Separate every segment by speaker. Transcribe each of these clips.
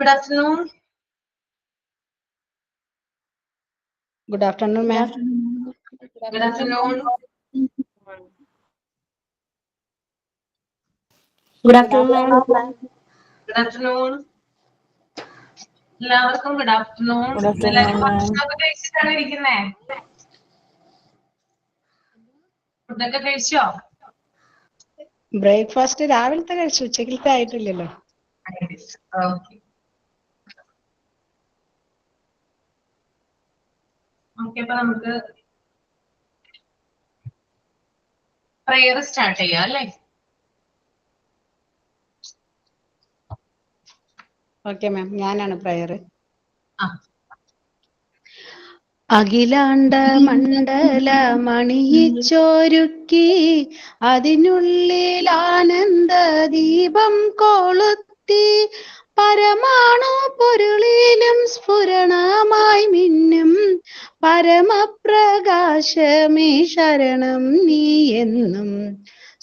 Speaker 1: Good afternoon.
Speaker 2: Good afternoon, ma'am.
Speaker 1: Good afternoon.
Speaker 3: Good afternoon, ma'am.
Speaker 1: Good afternoon. എല്ലാവർക്കും good afternoon.
Speaker 3: Good afternoon,
Speaker 1: എല്ലാവരും
Speaker 3: ma'am.
Speaker 1: ഭക്ഷണമൊക്കെ കഴിച്ചിട്ടാണ് ഇരിക്കുന്നേ? ഫുഡൊക്കെ കഴിച്ചോ?
Speaker 2: ബ്രേക്ക്ഫാസ്റ്റ് രാവിലത്തെ കഴിച്ചു, ഉച്ചക്കിലത്തെ ആയിട്ടില്ലല്ലോ.
Speaker 1: ഓക്കെ. അപ്പൊ നമുക്ക് പ്രയർ സ്റ്റാർട്ട് ചെയ്യാം അല്ലേ?
Speaker 2: ഓക്കെ മാം, ഞാനാണ് പ്രയർ.
Speaker 1: ആ.
Speaker 2: അഖിലാണ്ട മണ്ഡല മണിയിച്ചോരുക്കി അതിനുള്ളിൽ ആനന്ദ ദീപം കൊളുത്തി പരമാണു പൊരുളിലും സ്ഫുരണമായി മിന്നും പരമപ്രകാശമേ ശരണം നീ എന്നും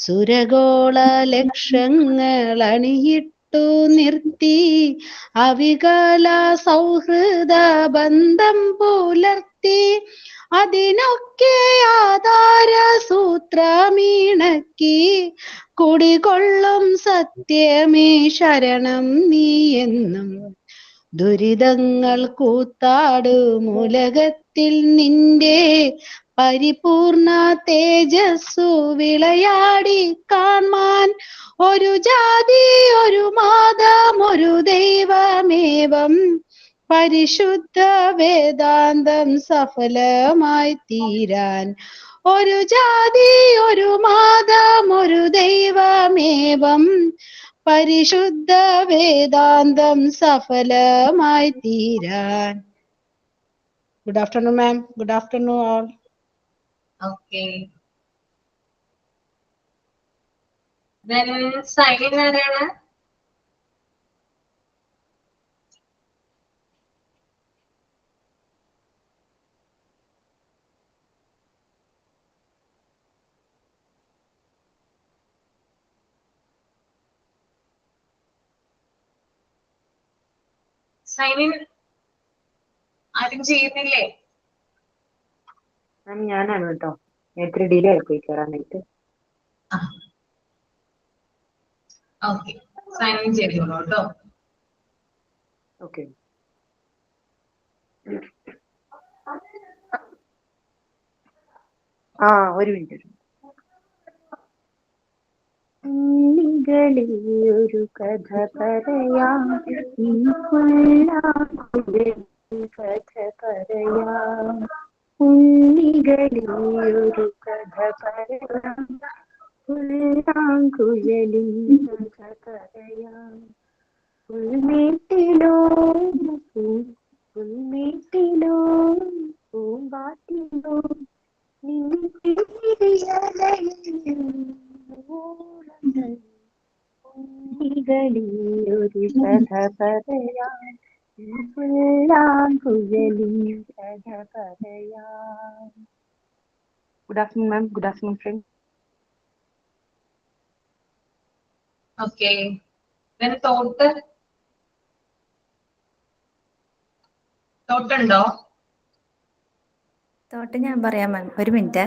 Speaker 2: സുരഗോള ലക്ഷങ്ങൾ അണിയിട്ടു നിർത്തി അവികല സൗഹൃദ ബന്ധം പുലർത്തി അതിനൊക്കെ ആധാര സൂത്രമീണക്കി കുടികൊള്ളും സത്യമേ ശരണം നീ എന്നും ദുരിതങ്ങൾ കൂത്താടുമുലകത്തിൽ നിന്റെ പരിപൂർണ തേജസ്സു വിളയാടി കാൺമാൻ ഒരു ജാതി ഒരു മാതം ഒരു ദൈവമേവം പരിശുദ്ധ വേദാന്തം സഫലമായി തീരാൻ ഒരു ജാതി ഒരു മാതം ഒരു ദൈവമേവം പരിശുദ്ധ വേദാന്തം സഫലമായി തീരാൻ. Good afternoon ma'am. Good afternoon all.
Speaker 1: Okay. Signing ആരാണ്? സൈനിങ് ആരും ചെയ്യുന്നില്ലേ?
Speaker 3: മാം ഞാനാണ് കേട്ടോ. നേരത്തെ ഡിലേ ആയിപ്പോയി കയറാനായിട്ട്.
Speaker 1: ഓക്കെ, സൈനിങ് ചെയ്തോളൂ കേട്ടോ.
Speaker 3: ഓക്കെ. ഒരു മിനിറ്റ്. ഉണ്ണികളിൽ ഒരു കഥ പറയാം, ഈ പുല്ലാങ്കുഴലിൽ കഥ പറയാം. ഉണ്ണികളിൽ ഒരു കഥ പറയാം, പുല്ലാങ്കുഴലിൽ കഥ പറയാം. പുൽമേട്ടിലോ പുൽമേട്ടിലോ പൂമ്പാറ്റിലോ ഉണ്ണികളിൽ ഒരു കഥ പറയാം, പുല്ലാങ്കുഴലിൽ കഥ പറയാം. Good afternoon ma'am. Good afternoon friend.
Speaker 1: Okay. തോട്ടുണ്ടോ?
Speaker 4: തോട്ട് ഞാൻ പറയാം മാം, ഒരു minute.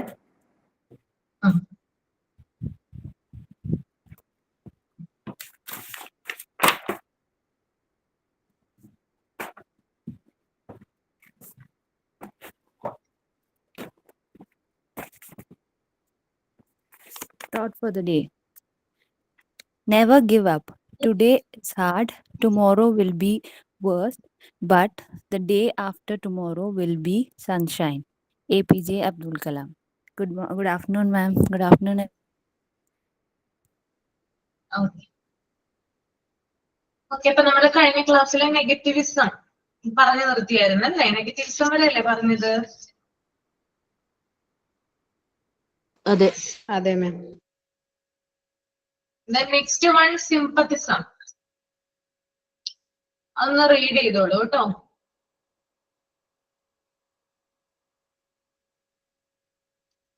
Speaker 4: Thought for the day. Never give up. Today is hard, tomorrow will be worse, but the day after tomorrow will be sunshine. APJ Abdul Kalam. Good afternoon, ma'am. Good afternoon.
Speaker 1: Okay, അപ്പൊ നമ്മുടെ കഴിഞ്ഞ ക്ലാസ്സിലെ നെഗറ്റിവിസം പറഞ്ഞു നിർത്തിയായിരുന്നു അല്ലേ? നെഗറ്റിവിസം വരെയല്ലേ പറഞ്ഞത്?
Speaker 3: അതെ
Speaker 2: അതെ മാം.
Speaker 1: Next one സിമ്പത്തിസം. അതൊന്ന് റീഡ് ചെയ്തോളൂ കേട്ടോ.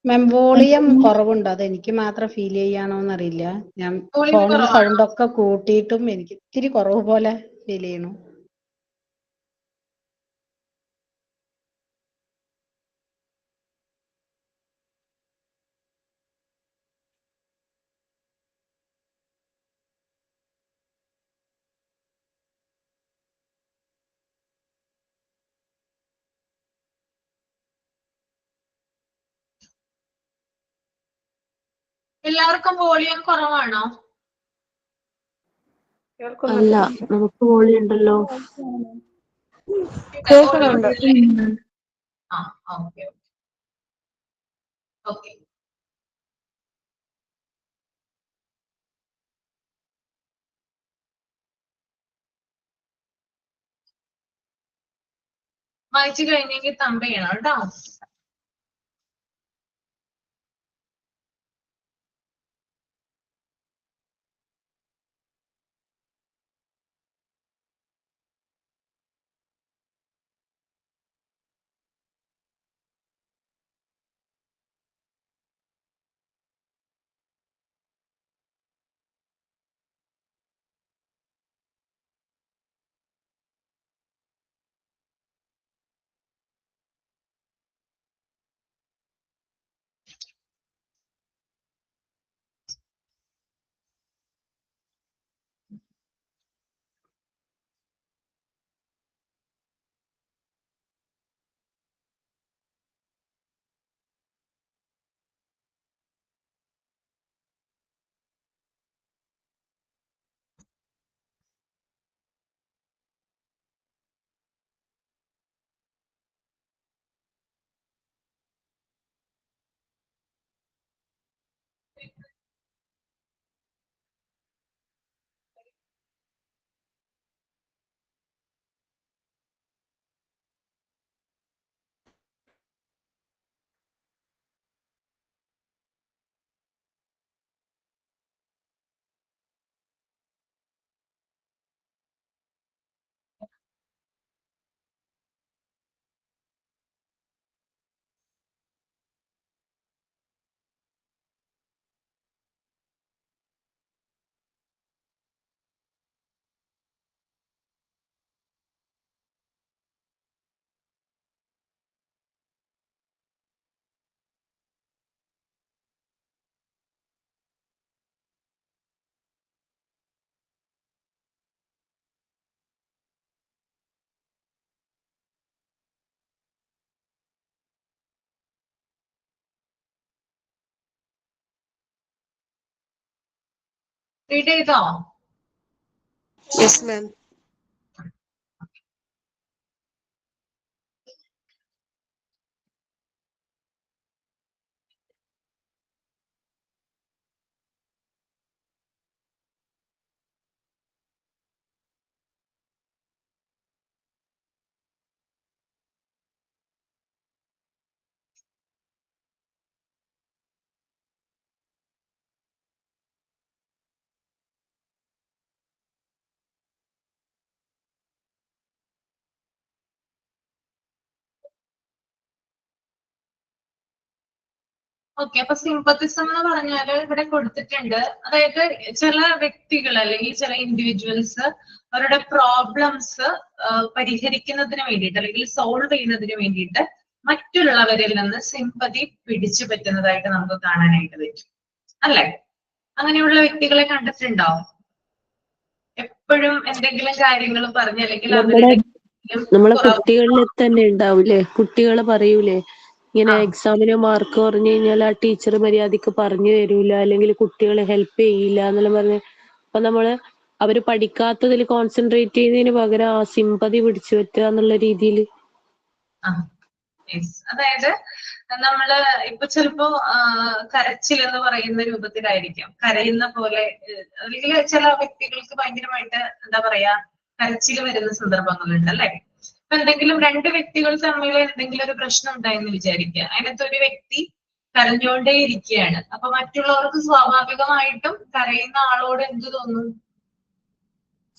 Speaker 2: മാം വോളിയം കുറവുണ്ട്, അത് എനിക്ക് മാത്രം ഫീൽ ചെയ്യാണോന്നറിയില്ല. ഞാൻ ഫോണിൽ സൗണ്ട് ഒക്കെ കൂട്ടിയിട്ടും എനിക്ക് ഇത്തിരി കുറവ് പോലെ ഫീൽ ചെയ്യണു.
Speaker 1: എല്ലാവർക്കും വോളിയം കുറവാണോ?
Speaker 5: അല്ല, നമുക്ക് വോളി ഉണ്ടല്ലോ.
Speaker 1: കേൾക്കുന്നുണ്ട്. ആ ഓക്കെ ഓക്കെ. വായിച്ചു കഴിഞ്ഞെങ്കിൽ തമ്പ് ചെയ്യണം കേട്ടോ. റീഡ് ചെയ്തോ?
Speaker 5: Yes ma'am.
Speaker 1: ഓക്കെ, അപ്പൊ സിമ്പത്തിസം എന്ന് പറഞ്ഞാല് ഇവിടെ കൊടുത്തിട്ടുണ്ട്. അതായത് ചില വ്യക്തികൾ അല്ലെങ്കിൽ ചില ഇൻഡിവിജ്വൽസ് അവരുടെ പ്രോബ്ലംസ് പരിഹരിക്കുന്നതിന് വേണ്ടിയിട്ട് അല്ലെങ്കിൽ സോൾവ് ചെയ്യുന്നതിന് വേണ്ടിയിട്ട് മറ്റുള്ളവരിൽ നിന്ന് സിമ്പതി പിടിച്ചു പറ്റുന്നതായിട്ട് നമുക്ക് കാണാനായിട്ട് പറ്റും, അല്ലെ? അങ്ങനെയുള്ള വ്യക്തികളെ കണ്ടിട്ടുണ്ടോ? എപ്പോഴും എന്തെങ്കിലും കാര്യങ്ങൾ പറഞ്ഞ് അല്ലെങ്കിൽ
Speaker 5: നമ്മളെ കുട്ടികളിൽ തന്നെ ഉണ്ടാവൂലേ, കുട്ടികള് പറയൂലേ ഇങ്ങനെ എക്സാമിന് മാർക്ക് കുറഞ്ഞു കഴിഞ്ഞാൽ ആ ടീച്ചർ മര്യാദക്ക് പറഞ്ഞു തരൂല, അല്ലെങ്കിൽ കുട്ടികളെ ഹെൽപ്പ് ചെയ്യില്ല എന്നെല്ലാം പറഞ്ഞ് അപ്പൊ നമ്മള് അവര് പഠിക്കാത്തതിൽ കോൺസെൻട്രേറ്റ് ചെയ്യുന്നതിന് പകരം ആ സിമ്പതി പിടിച്ചു പറ്റുക എന്നുള്ള രീതിയിൽ.
Speaker 1: അതായത് നമ്മള് ഇപ്പൊ ചിലപ്പോ കരച്ചിൽ എന്ന് പറയുന്ന രൂപത്തിലായിരിക്കാം, കരയുന്ന പോലെ, അല്ലെങ്കിൽ ചില വ്യക്തികൾക്ക് ഭയങ്കരമായിട്ട് എന്താ പറയാ കരച്ചിൽ വരുന്ന സന്ദർഭങ്ങളുണ്ട്, അല്ലെ? അപ്പൊ എന്തെങ്കിലും രണ്ട് വ്യക്തികൾ തമ്മിൽ എന്തെങ്കിലും ഒരു പ്രശ്നം ഉണ്ടായെന്ന് വിചാരിക്കുക. അതിനകത്ത് ഒരു വ്യക്തി കരഞ്ഞുകൊണ്ടേ ഇരിക്കുകയാണ്. അപ്പൊ മറ്റുള്ളവർക്ക് സ്വാഭാവികമായിട്ടും കരയുന്ന ആളോട് എന്ത് തോന്നും?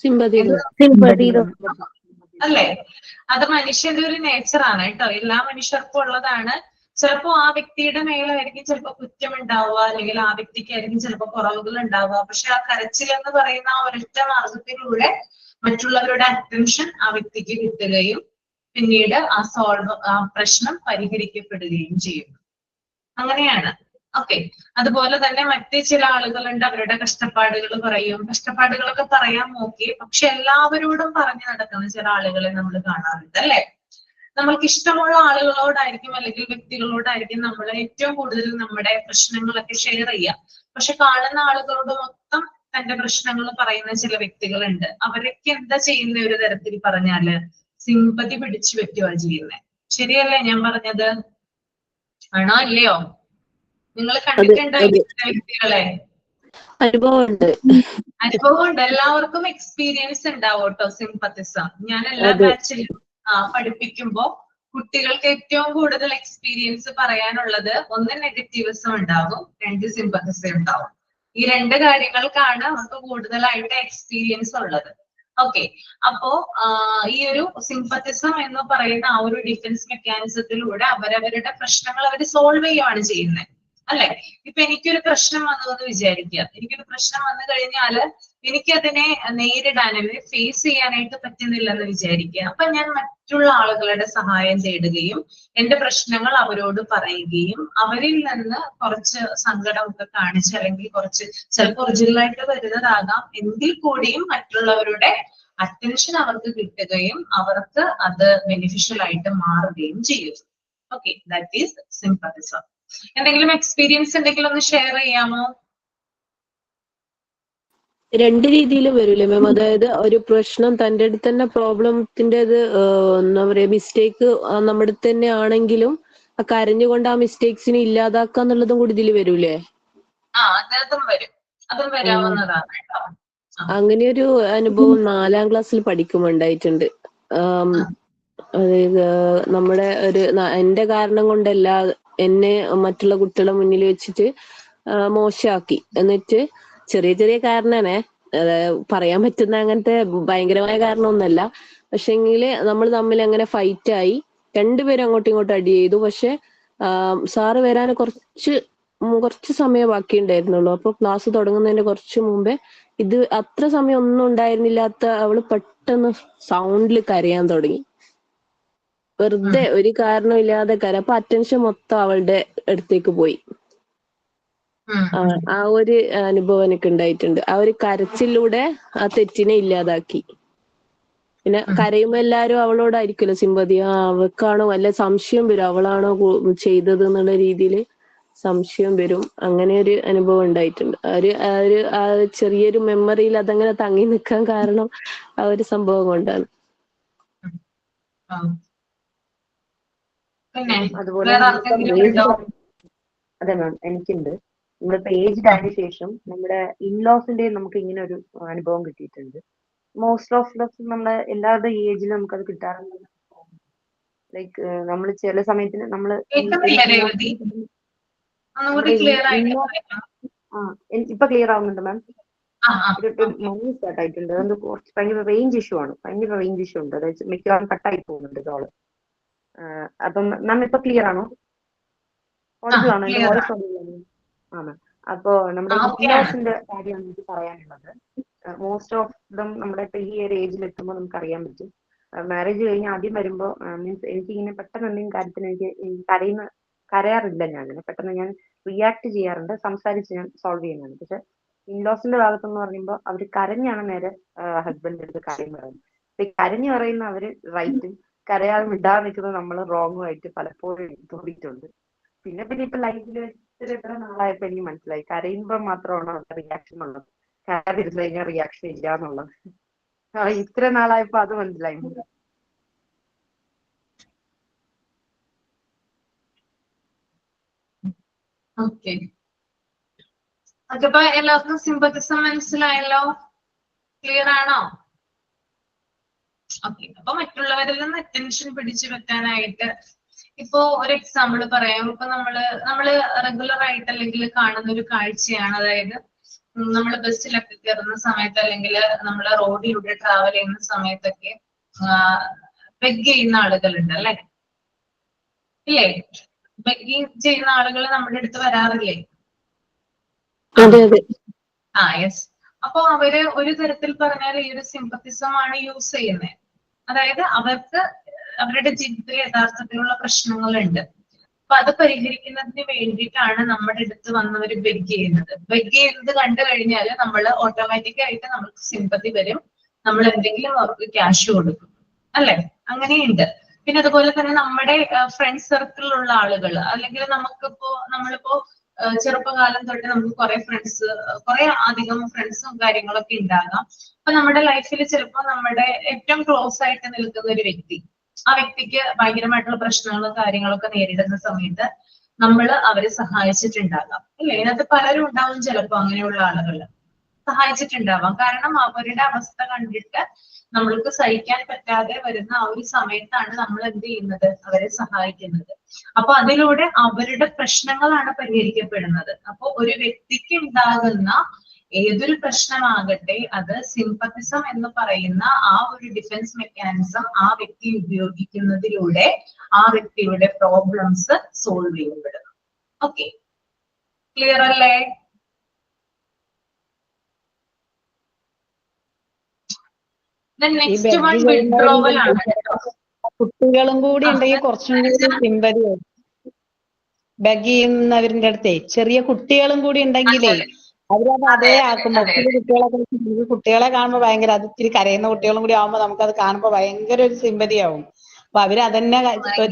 Speaker 5: സിമ്പതി,
Speaker 1: അല്ലേ? അത് മനുഷ്യന്റെ ഒരു നേച്ചറാണ് കേട്ടോ, എല്ലാ മനുഷ്യർക്കും ഉള്ളതാണ്. ചിലപ്പോ ആ വ്യക്തിയുടെ മേലായിരിക്കും ചിലപ്പോ കുറ്റം ഉണ്ടാവുക, അല്ലെങ്കിൽ ആ വ്യക്തിക്കായിരിക്കും ചിലപ്പോ കുറവുകൾ ഉണ്ടാവുക. പക്ഷെ ആ കരച്ചിൽ എന്ന് പറയുന്ന ആ ഒരൊറ്റ മാർഗത്തിലൂടെ മറ്റുള്ളവരുടെ അറ്റൻഷൻ ആ വ്യക്തിക്ക് കിട്ടുകയും പിന്നീട് ആ പ്രശ്നം പരിഹരിക്കപ്പെടുകയും ചെയ്യുന്നു. അങ്ങനെയാണ്. ഓക്കെ, അതുപോലെ തന്നെ മറ്റ് ചില ആളുകളുണ്ട്, അവരുടെ കഷ്ടപ്പാടുകൾ പറയും. കഷ്ടപ്പാടുകളൊക്കെ പറയാൻ നോക്കി, പക്ഷെ എല്ലാവരോടും പറഞ്ഞു നടക്കുന്ന ചില ആളുകളെ നമ്മൾ കാണാറുണ്ട്, അല്ലെ? നമ്മൾക്ക് ഇഷ്ടമുള്ള ആളുകളോടായിരിക്കും അല്ലെങ്കിൽ വ്യക്തികളോടായിരിക്കും നമ്മൾ ഏറ്റവും കൂടുതൽ നമ്മുടെ പ്രശ്നങ്ങളൊക്കെ ഷെയർ ചെയ്യുക. പക്ഷെ കാണുന്ന ആളുകളോട് മൊത്തം തന്റെ പ്രശ്നങ്ങൾ പറയുന്ന ചില വ്യക്തികളുണ്ട്. അവരൊക്കെ എന്താ ചെയ്യുന്ന ഒരു തരത്തിൽ പറഞ്ഞാല് സിമ്പതി പിടിച്ചു വെക്കുക ചെയ്യുന്നത്. ശരിയല്ലേ ഞാൻ പറഞ്ഞത്? ആണോ അല്ലയോ? നിങ്ങൾ കണ്ടിട്ടുണ്ടോ ഇങ്ങനത്തെ വ്യക്തികളെ?
Speaker 5: അനുഭവമുണ്ട്.
Speaker 1: അനുഭവമുണ്ട്. എല്ലാവർക്കും എക്സ്പീരിയൻസ് ഉണ്ടാവും കേട്ടോ സിംപത്തിസം. ഞാൻ എല്ലാ ബാച്ചിലും പഠിപ്പിക്കുമ്പോ കുട്ടികൾക്ക് ഏറ്റവും കൂടുതൽ എക്സ്പീരിയൻസ് പറയാനുള്ളത് ഒന്ന് നെഗറ്റീവിസം ഉണ്ടാവും, രണ്ട് സിംപത്തിസം ഉണ്ടാവും. ഈ രണ്ട് കാര്യങ്ങൾക്കാണ് അവർക്ക് കൂടുതലായിട്ട് എക്സ്പീരിയൻസ് ഉള്ളത്. ഓക്കെ, അപ്പോ ഈ ഒരു സിംപത്തിസം എന്ന് പറയുന്ന ആ ഒരു ഡിഫൻസ് മെക്കാനിസത്തിലൂടെ അവരവരുടെ പ്രശ്നങ്ങൾ അവർ സോൾവ് ചെയ്യുകയാണ് ചെയ്യുന്നത്, അല്ലെ? ഇപ്പൊ എനിക്കൊരു പ്രശ്നം വന്നു എന്ന് വിചാരിക്കുക. എനിക്കൊരു പ്രശ്നം വന്നു കഴിഞ്ഞാല് എനിക്കതിനെ നേരിടാൻ അല്ലെങ്കിൽ ഫേസ് ചെയ്യാനായിട്ട് പറ്റുന്നില്ലെന്ന് വിചാരിക്കുക. അപ്പൊ ഞാൻ മറ്റുള്ള ആളുകളുടെ സഹായം തേടുകയും എന്റെ പ്രശ്നങ്ങൾ അവരോട് പറയുകയും അവരിൽ നിന്ന് കുറച്ച് സങ്കടമൊക്കെ കാണിച്ച് അല്ലെങ്കിൽ കുറച്ച് ചിലപ്പോൾ ഒറിജിനലായിട്ട് വരുന്നതാകാം എങ്കിൽ കൂടിയും മറ്റുള്ളവരുടെ അറ്റൻഷൻ അവർക്ക് കിട്ടുകയും അവർക്ക് അത് ബെനിഫിഷ്യൽ ആയിട്ട് മാറുകയും ചെയ്യും. Okay, that is sympathism. എന്തെങ്കിലും എക്സ്പീരിയൻസ് എന്തെങ്കിലും ഒന്ന് ഷെയർ ചെയ്യാമോ?
Speaker 5: രണ്ട് രീതിയിൽ വരൂലേ മാം? അതായത് ഒരു പ്രശ്നം തന്റെ അടുത്ത് തന്നെ പ്രോബ്ലത്തിന്റെ എന്താ പറയാ മിസ്റ്റേക്ക് നമ്മുടെ അടുത്ത് തന്നെ ആണെങ്കിലും കരഞ്ഞുകൊണ്ട് ആ മിസ്റ്റേക്സിനെ ഇല്ലാതാക്കുക എന്നുള്ളതും കൂടി ഇതിൽ വരൂലേ?
Speaker 1: അതും വരും, അതും വരാവുന്നതാണ് കേട്ടോ.
Speaker 5: അങ്ങനെയൊരു അനുഭവം 4ാം ക്ലാസ്സിൽ പഠിക്കുമ്പോൾ ഉണ്ടായിട്ടുണ്ട്. അതായത് നമ്മുടെ എന്റെ കാരണം കൊണ്ടല്ല എന്നെ മറ്റുള്ള കുട്ടികളെ മുന്നിൽ വെച്ചിട്ട് മോശമാക്കി. എന്നിട്ട് ചെറിയ ചെറിയ കാരണനെ പറയാൻ പറ്റുന്ന അങ്ങനത്തെ ഭയങ്കരമായ കാരണമൊന്നുമല്ല. പക്ഷെങ്കില് നമ്മൾ തമ്മിൽ അങ്ങനെ ഫൈറ്റ് ആയി, രണ്ടുപേരും അങ്ങോട്ടും ഇങ്ങോട്ടും അടി ചെയ്തു. പക്ഷെ സാറ് വരാൻ കുറച്ച് സമയം ബാക്കി ഉണ്ടായിരുന്നുള്ളൂ. അപ്പൊ ക്ലാസ് തുടങ്ങുന്നതിന്റെ കുറച്ച് മുമ്പേ ഇത് അത്ര സമയം ഒന്നും ഉണ്ടായിരുന്നില്ലാത്ത അവള് പെട്ടെന്ന് സൗണ്ടിൽ കരയാൻ തുടങ്ങി. വെറുതെ ഒരു കാരണമില്ലാതെ അപ്പൊ അറ്റൻഷൻ മൊത്തം അവളുടെ അടുത്തേക്ക് പോയി. ആ ഒരു അനുഭവം എനിക്ക് ഉണ്ടായിട്ടുണ്ട്. ആ ഒരു കരച്ചിലൂടെ ആ തെറ്റിനെ ഇല്ലാതാക്കി. പിന്നെ കരയുമ്പോ എല്ലാരും അവളോടായിരിക്കുമല്ലോ സിമ്പതി. അവൾക്കാണോ വല്ല സംശയം വരും, അവളാണോ ചെയ്തത് എന്നുള്ള രീതിയിൽ സംശയം വരും. അങ്ങനെ ഒരു അനുഭവം ഉണ്ടായിട്ടുണ്ട്. ആ ചെറിയൊരു മെമ്മറിയിൽ അതങ്ങനെ തങ്ങി നിൽക്കാൻ കാരണം ആ ഒരു സംഭവം കൊണ്ടാണ്.
Speaker 3: അതുപോലെ അതെ മാം, എനിക്കുണ്ട്. നമ്മളിപ്പോ ഏജ്ഡ് ആയതിനു ശേഷം നമ്മുടെ ഇൻലോസിന്റെ നമുക്ക് ഇങ്ങനെ ഒരു അനുഭവം കിട്ടിയിട്ടുണ്ട്. മോസ്റ്റ് ഓഫ് നമ്മുടെ എല്ലാവരുടെ ഏജിലും നമുക്കത് കിട്ടാറുണ്ട്. ലൈക്ക് നമ്മൾ ചില സമയത്തിന് നമ്മള് ഇപ്പൊ ക്ലിയർ ആവുന്നുണ്ട് മാം? മണി സ്റ്റാർട്ട് ആയിട്ടുണ്ട്. അതുകൊണ്ട് കുറച്ച് ഭയങ്കര റേഞ്ച് ഇഷ്യൂ ആണ്. ഭയങ്കര റേഞ്ച് ഇഷ്യൂ ഉണ്ട്. അതായത് മിക്കവാറും കട്ടായി പോകുന്നുണ്ട് കോള്. അപ്പം മാം ഇപ്പൊ ക്ലിയർ ആണോ? ഓഡിബിൾ ആണോ? എന്റെ വോയിസ് ഓഡിബിൾ ആണോ? ആണ്. അപ്പോ നമ്മുടെ ഇൻലോസിന്റെ കാര്യമാണ് എനിക്ക് പറയാനുള്ളത്. മോസ്റ്റ് ഓഫ് ദം നമ്മുടെ ഇപ്പൊ ഈ ഒരു ഏജിൽ എത്തുമ്പോൾ നമുക്ക് അറിയാൻ പറ്റും. മാരേജ് കഴിഞ്ഞ് ആദ്യം വരുമ്പോ മീൻസ് എനിക്കിങ്ങനെ പെട്ടെന്ന് എന്തെങ്കിലും കാര്യത്തിന് എനിക്ക് കരയാറില്ല. ഞാൻ അങ്ങനെ പെട്ടെന്ന് ഞാൻ റിയാക്ട് ചെയ്യാറുണ്ട്, സംസാരിച്ച് ഞാൻ സോൾവ് ചെയ്യുന്നതാണ്. പക്ഷെ ഇൻലോസിന്റെ ഭാഗത്തെന്ന് പറയുമ്പോൾ അവര് കരഞ്ഞാണ് നേരെ ഹസ്ബൻഡിന്റെ അടുത്ത് കാര്യം പറയുന്നത്. ഈ കരഞ്ഞു പറയുന്ന അവര് റൈറ്റും കരയാതെ വിടാതെ നിൽക്കുന്നത് നമ്മൾ റോങ്ങും ആയിട്ട് പലപ്പോഴും തോന്നിയിട്ടുണ്ട്. പിന്നെ ഇപ്പൊ ലൈഫിൽ എത്ര നാളായപ്പോ എനിക്ക് മനസ്സിലായി കരയുമ്പോൾ മാത്രമാണ് അവരുടെ റിയാക്ഷൻ ഉള്ളത്, കരയാതിരുന്നു കഴിഞ്ഞാൽ റിയാക്ഷൻ ഇല്ല എന്നുള്ളത്. ഇത്ര നാളായപ്പോ അത് മനസ്സിലായി.
Speaker 1: ഓക്കെ, അപ്പൊ എല്ലാവർക്കും സിമ്പത്തിസം മനസ്സിലായല്ലോ? ക്ലിയർ ആണോ? ഓക്കെ, അപ്പൊ മറ്റുള്ളവരിൽ നിന്ന് അറ്റൻഷൻ പിടിച്ചു വെക്കാനായിട്ട് ഇപ്പോ ഒരു എക്സാമ്പിൾ പറയാം. ഇപ്പൊ നമ്മള് റെഗുലർ ആയിട്ട് അല്ലെങ്കിൽ കാണുന്ന ഒരു കാഴ്ചയാണ്. അതായത് നമ്മൾ ബസ്സിലൊക്കെ കയറുന്ന സമയത്ത് അല്ലെങ്കിൽ നമ്മൾ റോഡിലൂടെ ട്രാവൽ ചെയ്യുന്ന സമയത്തൊക്കെ ബെഗ് ചെയ്യുന്ന ആളുകളുണ്ട്, അല്ലെ? ഇല്ലേ? ബെഗ്ഗിങ് ചെയ്യുന്ന ആളുകൾ നമ്മുടെ അടുത്ത് വരാറില്ലേ? യെസ്. അപ്പൊ അവര് ഒരു തരത്തിൽ പറഞ്ഞാൽ ഈ ഒരു സിമ്പത്തിസം ആണ് യൂസ് ചെയ്യുന്നത്. അതായത് അവർക്ക് അവരുടെ ജീവിതത്തിൽ യഥാർത്ഥത്തിലുള്ള പ്രശ്നങ്ങളുണ്ട്. അപ്പൊ അത് പരിഹരിക്കുന്നതിന് വേണ്ടിയിട്ടാണ് നമ്മുടെ അടുത്ത് വന്നവര് ബെഗ് ചെയ്യുന്നത്. ബെഗ് ചെയ്യുന്നത് കണ്ടു കഴിഞ്ഞാൽ നമ്മൾ ഓട്ടോമാറ്റിക് ആയിട്ട് നമുക്ക് സിമ്പതി വരും, നമ്മൾ എന്തെങ്കിലും അവർക്ക് ക്യാഷ് കൊടുക്കും, അല്ലെ? അങ്ങനെയുണ്ട്. പിന്നെ അതുപോലെ തന്നെ നമ്മുടെ ഫ്രണ്ട് സർക്കിളിലുള്ള ആളുകൾ, അല്ലെങ്കിൽ നമ്മളിപ്പോ ചെറുപ്പകാലം തൊട്ട് നമുക്ക് കുറെ അധികം ഫ്രണ്ട്സും കാര്യങ്ങളൊക്കെ ഉണ്ടാകാം. അപ്പൊ നമ്മുടെ ലൈഫിൽ ചിലപ്പോൾ നമ്മുടെ ഏറ്റവും ക്ലോസ് ആയിട്ട് നിൽക്കുന്ന ഒരു വ്യക്തി, ആ വ്യക്തിക്ക് ഭയങ്കരമായിട്ടുള്ള പ്രശ്നങ്ങളും കാര്യങ്ങളൊക്കെ നേരിടുന്ന സമയത്ത് നമ്മൾ അവരെ സഹായിച്ചിട്ടുണ്ടാകാം അല്ലെ? ഇതിനകത്ത് പലരും ഉണ്ടാവും ചിലപ്പോ അങ്ങനെയുള്ള ആളുകൾ സഹായിച്ചിട്ടുണ്ടാവാം. കാരണം അവരുടെ അവസ്ഥ കണ്ടിട്ട് നമ്മൾക്ക് സഹിക്കാൻ പറ്റാതെ വരുന്ന ആ ഒരു സമയത്താണ് നമ്മൾ എന്ത് ചെയ്യുന്നത്, അവരെ സഹായിക്കുന്നത്. അപ്പൊ അതിലൂടെ അവരുടെ പ്രശ്നങ്ങളാണ് പരിഹരിക്കപ്പെടുന്നത്. അപ്പൊ ഒരു വ്യക്തിക്ക് ഉണ്ടാകുന്ന ഏതൊരു പ്രശ്നമാകട്ടെ, അത് സിംപത്തിസം എന്ന് പറയുന്ന ആ ഒരു ഡിഫൻസ് മെക്കാനിസം ആ വ്യക്തി ഉപയോഗിക്കുന്നതിലൂടെ ആ വ്യക്തിയുടെ പ്രോബ്ലംസ് സോൾവ് ചെയ്യപ്പെടുന്നു. ഓക്കെ, ക്ലിയർ അല്ലേ? നെക്സ്റ്റ് വൺ വിഡ്രോവൽ ആണ്.
Speaker 2: കുട്ടികളും കൂടി ഉണ്ടെങ്കിൽ കുറച്ചും കൂടി സിമ്പതി വരും. ബഗ് ചെയ്യുന്നവരുടെ അടുത്തേ ചെറിയ കുട്ടികളും കൂടി ഉണ്ടെങ്കിലേ അവരത് അതേ ആക്കുമ്പോ കുട്ടികളെ കാണുമ്പോ ഭയങ്കര, അത് ഇത്തിരി കരയുന്ന കുട്ടികളും കൂടി ആവുമ്പോ നമുക്കത് കാണുമ്പോ ഭയങ്കര ഒരു സിമ്പതിയാവും. അപ്പൊ അവര് അതന്നെ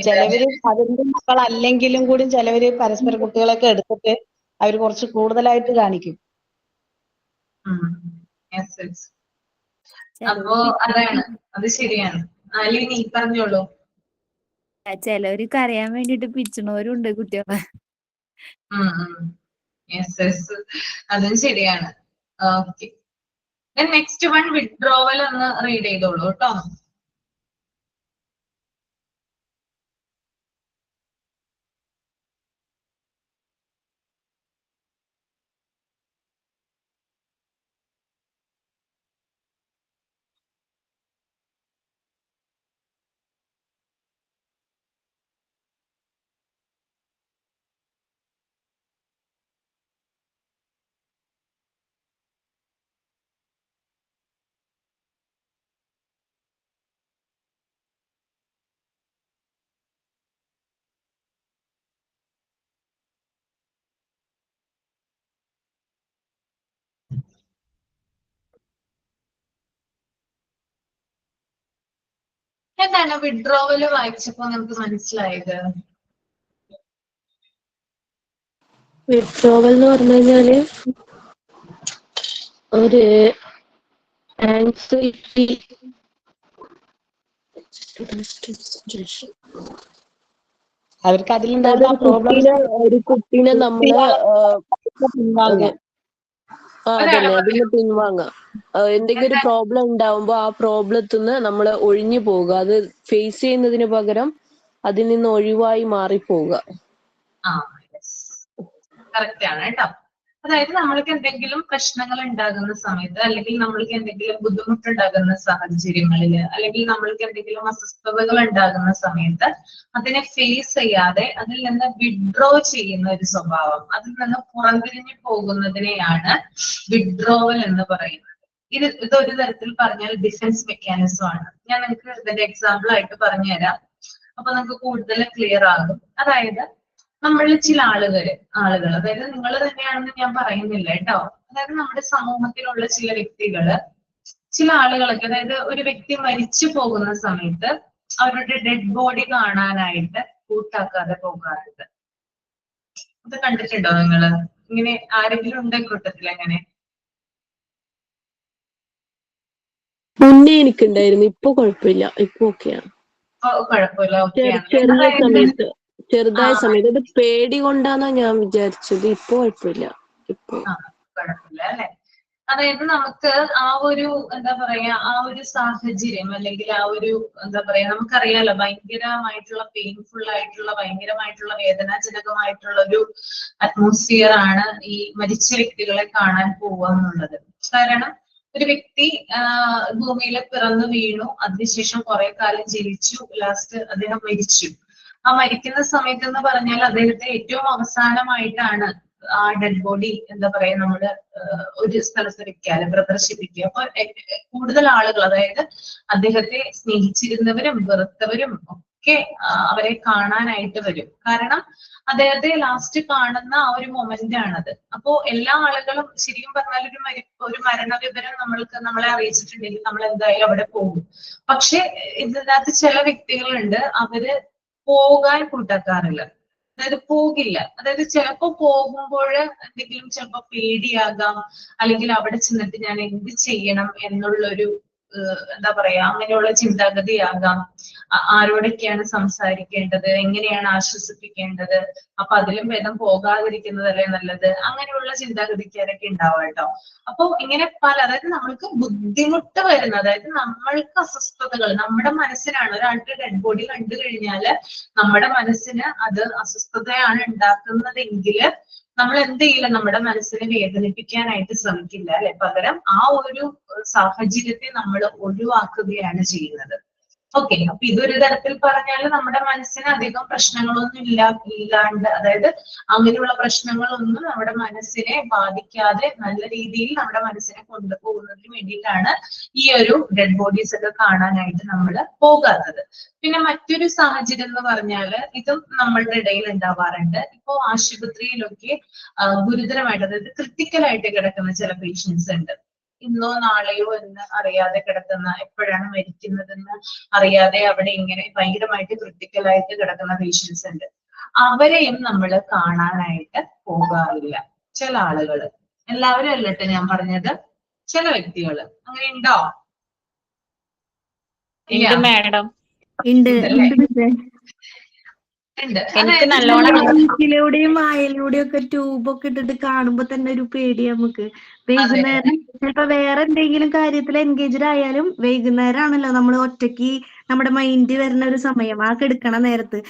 Speaker 2: ചിലവര് അതിന്റെ മക്കളല്ലെങ്കിലും കൂടി ചിലവര് പരസ്പരം കുട്ടികളൊക്കെ എടുത്തിട്ട് അവര് കുറച്ച് കൂടുതലായിട്ട് കാണിക്കും.
Speaker 1: അപ്പോ അതാണ്, അത് ശരിയാണ്. അല്ലെങ്കിൽ നീ പറഞ്ഞോളൂ.
Speaker 4: ചിലവര് കരയാൻ വേണ്ടിട്ട് പിച്ചണവരും ഉണ്ട് കുട്ടികളെ.
Speaker 1: അതും ശരിയാണ്. ഓക്കെ, നെക്സ്റ്റ് വൺ വിഡ്രോവൽ ഒന്ന് റീഡ് ചെയ്തോളൂ കേട്ടോ. എന്താണ് വിഡ്രോവല് വായിച്ചപ്പോ നമുക്ക് മനസ്സിലായത്?
Speaker 5: വിഡ്രോവൽ എന്ന് പറഞ്ഞു കഴിഞ്ഞാല് ഒരു ആൻസൈറ്റി,
Speaker 2: അവർക്ക് അതിലുണ്ടാകുന്ന പ്രോബ്ലംസ്
Speaker 5: ഒരു കുട്ടീനെ നമ്മള് അതന്നെ അതിന് പിൻവാങ്ങുക. എന്തെങ്കിലും ഒരു പ്രോബ്ലം ഉണ്ടാവുമ്പോ ആ പ്രോബ്ലത്തിൽ നിന്ന് നമ്മൾ ഒഴിഞ്ഞു പോവുക. അത് ഫേസ് ചെയ്യുന്നതിന് പകരം അതിൽ നിന്ന് ഒഴിവായി മാറിപ്പോവുക.
Speaker 1: കറക്റ്റ് ആണ് കേട്ടോ. അതായത് നമ്മൾക്ക് എന്തെങ്കിലും പ്രശ്നങ്ങൾ ഉണ്ടാകുന്ന സമയത്ത്, അല്ലെങ്കിൽ നമ്മൾക്ക് എന്തെങ്കിലും ബുദ്ധിമുട്ടുണ്ടാകുന്ന സാഹചര്യങ്ങളിൽ, അല്ലെങ്കിൽ നമ്മൾക്ക് എന്തെങ്കിലും അസ്വസ്ഥതകൾ ഉണ്ടാകുന്ന സമയത്ത് അതിനെ ഫേസ് ചെയ്യാതെ അതിൽ നിന്ന് വിഡ്രോ ചെയ്യുന്ന ഒരു സ്വഭാവം, അതിൽ നിന്ന് പുറംതിരിഞ്ഞു പോകുന്നതിനെയാണ് വിഡ്രോവൽ എന്ന് പറയുന്നത്. ഇതൊരു തരത്തിൽ പറഞ്ഞാൽ ഡിഫൻസ് മെക്കാനിസം ആണ്. ഞാൻ നിങ്ങൾക്ക് ഇതിന്റെ എക്സാമ്പിൾ ആയിട്ട് പറഞ്ഞുതരാം, അപ്പൊ നമുക്ക് കൂടുതൽ ക്ലിയർ ആകും. അതായത് നമ്മളിൽ ചില ആളുകൾ, അതായത് നിങ്ങൾ തന്നെയാണെന്ന് ഞാൻ പറയുന്നില്ല കേട്ടോ, അതായത് നമ്മുടെ സമൂഹത്തിലുള്ള ചില വ്യക്തികള്, ചില ആളുകളൊക്കെ, അതായത് ഒരു വ്യക്തി മരിച്ചു പോകുന്ന സമയത്ത് അവരുടെ ഡെഡ് ബോഡി കാണാനായിട്ട് കൂട്ടാക്കാതെ പോകാറുണ്ട്. അത് കണ്ടിട്ടുണ്ടോ നിങ്ങള്? ഇങ്ങനെ ആരെങ്കിലും ഉണ്ട് കൂട്ടത്തിൽ? എങ്ങനെ?
Speaker 5: മുന്നേ എനിക്കുണ്ടായിരുന്നു, ഇപ്പൊ കുഴപ്പമില്ല, ഇപ്പൊ ഓക്കെയാണ്.
Speaker 1: കുഴപ്പമില്ല,
Speaker 5: ചെറുതായ സമയത്ത് അത് പേടി കൊണ്ടാന്നാ ഞാൻ വിചാരിച്ചത്. ഇപ്പൊ കുഴപ്പമില്ല, ഇപ്പൊ
Speaker 1: കുഴപ്പമില്ല അല്ലെ? അതായത് നമുക്ക് ആ ഒരു എന്താ പറയാ, ആ ഒരു സാഹചര്യം, അല്ലെങ്കിൽ ആ ഒരു എന്താ പറയാ, നമുക്കറിയാലോ ഭയങ്കരമായിട്ടുള്ള പെയിൻഫുൾ ആയിട്ടുള്ള, ഭയങ്കരമായിട്ടുള്ള വേദനാജനകമായിട്ടുള്ള ഒരു അറ്റ്മോസ്ഫിയർ ആണ് ഈ മരിച്ച വ്യക്തികളെ കാണാൻ പോവുക എന്നുള്ളത്. കാരണം ഒരു വ്യക്തി ഭൂമിയിൽ പിറന്നു വീണു, അതിനുശേഷം കുറെ കാലം ജീവിച്ചു, ലാസ്റ്റ് അദ്ദേഹം മരിച്ചു. ആ മരിക്കുന്ന സമയത്ത് എന്ന് പറഞ്ഞാൽ അദ്ദേഹത്തെ ഏറ്റവും അവസാനമായിട്ടാണ് ആ ഡെഡ് ബോഡി എന്താ പറയാ നമ്മള് ഒരു സ്ഥലത്ത് വെക്കാറ്, പ്രദർശിപ്പിക്കുക. അപ്പൊ കൂടുതൽ ആളുകൾ, അതായത് അദ്ദേഹത്തെ സ്നേഹിച്ചിരുന്നവരും വെറുത്തവരും ഒക്കെ അവരെ കാണാനായിട്ട് വരും. കാരണം അദ്ദേഹത്തെ ലാസ്റ്റ് കാണുന്ന ആ ഒരു മൊമെന്റ് ആണത്. അപ്പോ എല്ലാ ആളുകളും ശരിക്കും പറഞ്ഞാൽ ഒരു മരണവിവരം നമ്മളെ അറിയിച്ചിട്ടുണ്ടെങ്കിൽ നമ്മൾ എന്തായാലും അവിടെ പോകും. പക്ഷെ ഇതിനകത്ത് ചില വ്യക്തികളുണ്ട്, അവര് പോകാൻ കൂട്ടാക്കാറില്ല, അതായത് പോകില്ല. അതായത് ചിലപ്പോ പോകുമ്പോൾ എന്തെങ്കിലും ചിലപ്പോ പേടിയാകാം, അല്ലെങ്കിൽ അവിടെ ചെന്നിട്ട് ഞാൻ എന്ത് ചെയ്യണം എന്നുള്ളൊരു എന്താ പറയാ അങ്ങനെയുള്ള ചിന്താഗതിയാകാം. ആരോടൊക്കെയാണ് സംസാരിക്കേണ്ടത്, എങ്ങനെയാണ് ആശ്വസിപ്പിക്കേണ്ടത്, അപ്പൊ അതിലും ഭേദം പോകാതിരിക്കുന്നതല്ലേ നല്ലത്, അങ്ങനെയുള്ള ചിന്താഗതിക്കാരൊക്കെ ഉണ്ടാവും കേട്ടോ. അപ്പൊ ഇങ്ങനെ അതായത് നമ്മൾക്ക് ബുദ്ധിമുട്ട് വരുന്ന, അതായത് നമ്മൾക്ക് അസ്വസ്ഥതകൾ നമ്മുടെ മനസ്സിനാണ്. ഒരാളുടെ ഡെഡ് ബോഡി കണ്ടു കഴിഞ്ഞാല് നമ്മുടെ മനസ്സിന് അത് അസ്വസ്ഥതയാണ് ഉണ്ടാക്കുന്നതെങ്കിൽ നമ്മൾ എന്ത് ചെയ്യില്ല, നമ്മുടെ മനസ്സിനെ വേദനിപ്പിക്കാനായിട്ട് ശ്രമിക്കില്ല അല്ലെ, പകരം ആ ഒരു സാഹചര്യത്തെ നമ്മൾ ഒഴിവാക്കുകയാണ് ചെയ്യുന്നത്. ഓക്കെ, അപ്പൊ ഇതൊരു തരത്തിൽ പറഞ്ഞാൽ നമ്മുടെ മനസ്സിന് അധികം പ്രശ്നങ്ങളൊന്നും ഇല്ലാണ്ട്, അതായത് അങ്ങനെയുള്ള പ്രശ്നങ്ങളൊന്നും നമ്മുടെ മനസ്സിനെ ബാധിക്കാതെ നല്ല രീതിയിൽ നമ്മുടെ മനസ്സിനെ കൊണ്ടുപോകുന്നതിന് വേണ്ടിയിട്ടാണ് ഈ ഒരു ഡെഡ് ബോഡീസ് ഒക്കെ കാണാനായിട്ട് നമ്മൾ പോകാത്തത്. പിന്നെ മറ്റൊരു സാഹചര്യം എന്ന് പറഞ്ഞാല് ഇതും നമ്മളുടെ ഇടയിൽ ഉണ്ടാവാറുണ്ട്. ഇപ്പോ ആശുപത്രിയിലൊക്കെ ഗുരുതരമായിട്ട്, അതായത് ക്രിട്ടിക്കലായിട്ട് കിടക്കുന്ന ചില പേഷ്യൻസ് ഉണ്ട്. ഇന്നോ നാളെയോ എന്ന് അറിയാതെ കിടക്കുന്ന, എപ്പോഴാണ് മരിക്കുന്നതെന്ന് അറിയാതെ അവിടെ ഇങ്ങനെ ഭയങ്കരമായിട്ട് ക്രിട്ടിക്കലായിട്ട് കിടക്കുന്ന പേഷ്യൻസ് ഉണ്ട്. അവരെയും നമ്മൾ കാണാനായിട്ട് പോകാറില്ല. ചില ആളുകള്, എല്ലാവരും അല്ലട്ടെ ഞാൻ പറഞ്ഞത്, ചില വ്യക്തികള്. അങ്ങനെ ഉണ്ടോ?
Speaker 6: ഉണ്ട് മാഡം.
Speaker 1: എനിക്ക്
Speaker 6: നല്ലോണം
Speaker 7: വീട്ടിലൂടെയും വായലൂടെയും ഒക്കെ ട്യൂബൊക്കെ ഇട്ടിട്ട് കാണുമ്പോ തന്നെ ഒരു പേടി നമുക്ക്. വൈകുന്നേരം ചിലപ്പോ വേറെ എന്തെങ്കിലും കാര്യത്തിൽ എൻഗേജ്ഡ് ആയാലും വൈകുന്നേരം ആണല്ലോ നമ്മൾ ഒറ്റയ്ക്ക് നമ്മുടെ മൈൻഡ് വരുന്ന ഒരു സമയം, ആ കിടക്കണ നേരത്ത്.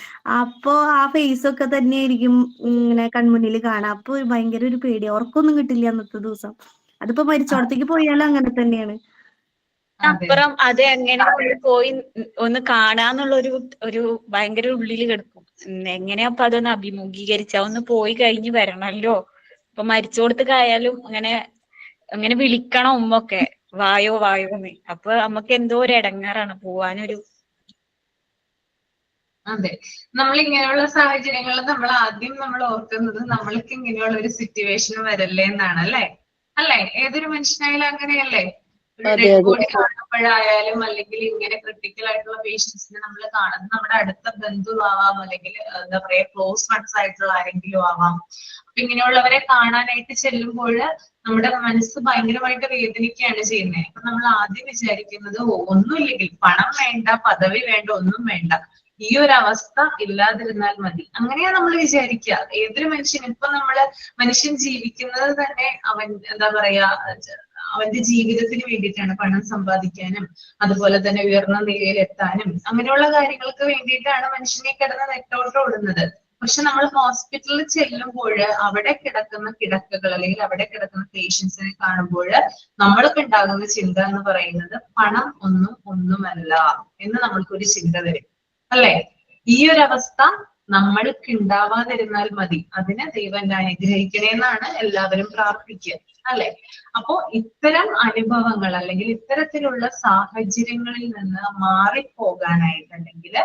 Speaker 7: അപ്പൊ ആ ഫേസ് ഒക്കെ തന്നെയായിരിക്കും ഇങ്ങനെ കൺമുന്നിൽ കാണാം. അപ്പൊ ഭയങ്കര ഒരു പേടി, ഉറക്കൊന്നും കിട്ടില്ല അന്നത്തെ ദിവസം. അതിപ്പോ മരിച്ചോടത്തേക്ക് പോയാലും അങ്ങനെ തന്നെയാണ്.
Speaker 6: അപ്പുറം അത് എങ്ങനെ പോയി ഒന്ന് കാണാന്നുള്ളൊരു ഭയങ്കര ഉള്ളില് കിടക്കും. എങ്ങനെയാ അപ്പൊ അതൊന്ന് അഭിമുഖീകരിച്ച, ഒന്ന് പോയി കഴിഞ്ഞ് വരണല്ലോ. ഇപ്പൊ മരിച്ചോടത്തേക്കായാലും അങ്ങനെ വിളിക്കണം ഉമ്മൊക്കെ, വായോ വായോന്ന്. അപ്പൊ നമുക്ക് എന്തോ ഒരു ഇടങ്ങാറാണ് പോവാനൊരു.
Speaker 1: അതെ, നമ്മൾ ഇങ്ങനെയുള്ള സാഹചര്യങ്ങളിൽ നമ്മൾ ആദ്യം ഓർക്കുന്നത് നമ്മൾക്ക് ഇങ്ങനെയുള്ള ഒരു സിറ്റുവേഷൻ വരല്ലേ എന്നാണ്, അല്ലേ? ഏതൊരു മനുഷ്യനായാലും അങ്ങനെയല്ലേ? ഒരു ഡെഡ് ബോഡി കാണുമ്പോഴായാലും, അല്ലെങ്കിൽ ഇങ്ങനെ ക്രിട്ടിക്കൽ ആയിട്ടുള്ള പേഷ്യൻസിനെ നമ്മൾ കാണുന്നത് നമ്മുടെ അടുത്ത ബന്ധുവാവാം, അല്ലെങ്കിൽ എന്താ പറയാ ക്ലോസ് ഫ്രണ്ട്സ് ആയിട്ടുള്ള ആരെങ്കിലും ആവാം. അപ്പൊ ഇങ്ങനെയുള്ളവരെ കാണാനായിട്ട് ചെല്ലുമ്പോൾ നമ്മുടെ മനസ്സ് ഭയങ്കരമായിട്ട് വേദനിക്കുകയാണ് ചെയ്യുന്നത്. അപ്പൊ നമ്മൾ ആദ്യം വിചാരിക്കുന്നത് ഒന്നുമില്ലെങ്കിൽ, പണം വേണ്ട, പദവി വേണ്ട, ഒന്നും വേണ്ട, ഈ ഒരു അവസ്ഥ ഇല്ലാതിരുന്നാൽ മതി, അങ്ങനെയാ നമ്മൾ വിചാരിക്കുക. ഏതൊരു മനുഷ്യനും, ഇപ്പൊ മനുഷ്യൻ ജീവിക്കുന്നത് തന്നെ അവൻ എന്താ പറയാ അവന്റെ ജീവിതത്തിന് വേണ്ടിയിട്ടാണ്, പണം സമ്പാദിക്കാനും അതുപോലെ തന്നെ ഉയർന്ന നിലയിൽ എത്താനും അങ്ങനെയുള്ള കാര്യങ്ങൾക്ക് വേണ്ടിയിട്ടാണ് മനുഷ്യനെ കിടന്ന് നെട്ടോട്ടോടുന്നത്. പക്ഷെ നമ്മൾ ഹോസ്പിറ്റലിൽ ചെല്ലുമ്പോൾ അവിടെ കിടക്കുന്ന കിടക്കകൾ, അല്ലെങ്കിൽ അവിടെ കിടക്കുന്ന പേഷ്യൻസിനെ കാണുമ്പോൾ നമ്മൾക്ക് ഉണ്ടാകുന്ന ചിന്ത എന്ന് പറയുന്നത് പണം ഒന്നുമല്ല എന്ന് നമ്മൾക്കൊരു ചിന്ത വരും, അല്ലെ? ഈ ഒരു അവസ്ഥ നമ്മൾക്ക് ഉണ്ടാവാതിരുന്നാൽ മതി, അതിനെ ദൈവം എന്നെ അനുഗ്രഹിക്കണേന്നാണ് എല്ലാവരും പ്രാർത്ഥിക്കുക, അല്ലെ? അപ്പോ ഇത്തരം അനുഭവങ്ങൾ, അല്ലെങ്കിൽ ഇത്തരത്തിലുള്ള സാഹചര്യങ്ങളിൽ നിന്ന് മാറിപ്പോകാനായിട്ട്, അല്ലെങ്കിൽ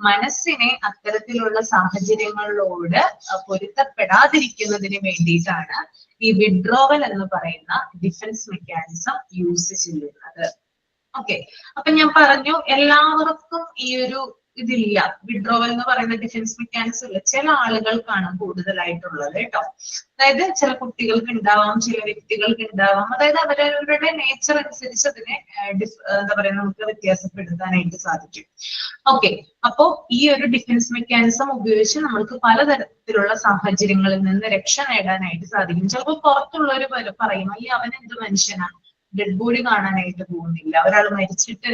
Speaker 1: മനസ്സിനെ അത്തരത്തിലുള്ള സാഹചര്യങ്ങളോട് പൊരുത്തപ്പെടാതിരിക്കുന്നതിന് വേണ്ടിയിട്ടാണ് ഈ വിഡ്രോവൽ എന്ന് പറയുന്ന ഡിഫൻസ് മെക്കാനിസം യൂസ് ചെയ്യുന്നത്. ഓക്കെ, അപ്പൊ ഞാൻ പറഞ്ഞു എല്ലാവർക്കും ഈ ഒരു ഇതില്ല, വിഡ്രോവൽ എന്ന് പറയുന്ന ഡിഫൻസ് മെക്കാനിസം ഇല്ല. ചില ആളുകൾക്കാണ് കൂടുതലായിട്ടുള്ളത് കേട്ടോ. അതായത് ചില കുട്ടികൾക്ക് ഉണ്ടാവാം, ചില വ്യക്തികൾക്ക് ഉണ്ടാവാം. അതായത് അവരവരുടെ നേച്ചർ അനുസരിച്ച് അതിനെ എന്താ പറയാ നമുക്ക് വ്യത്യാസപ്പെടുത്താനായിട്ട് സാധിക്കും. ഓക്കെ, അപ്പോ ഈ ഒരു ഡിഫൻസ് മെക്കാനിസം ഉപയോഗിച്ച് നമ്മൾക്ക് പലതരത്തിലുള്ള സാഹചര്യങ്ങളിൽ നിന്ന് രക്ഷ നേടാനായിട്ട് സാധിക്കും. ചിലപ്പോൾ പുറത്തുള്ളവർ പറയും, അല്ലെ അവൻ എന്ത് മനുഷ്യനാണ്, ഡെഡ് ബോഡി കാണാനായിട്ട് പോകുന്നില്ല, ഒരാൾ മരിച്ചിട്ട്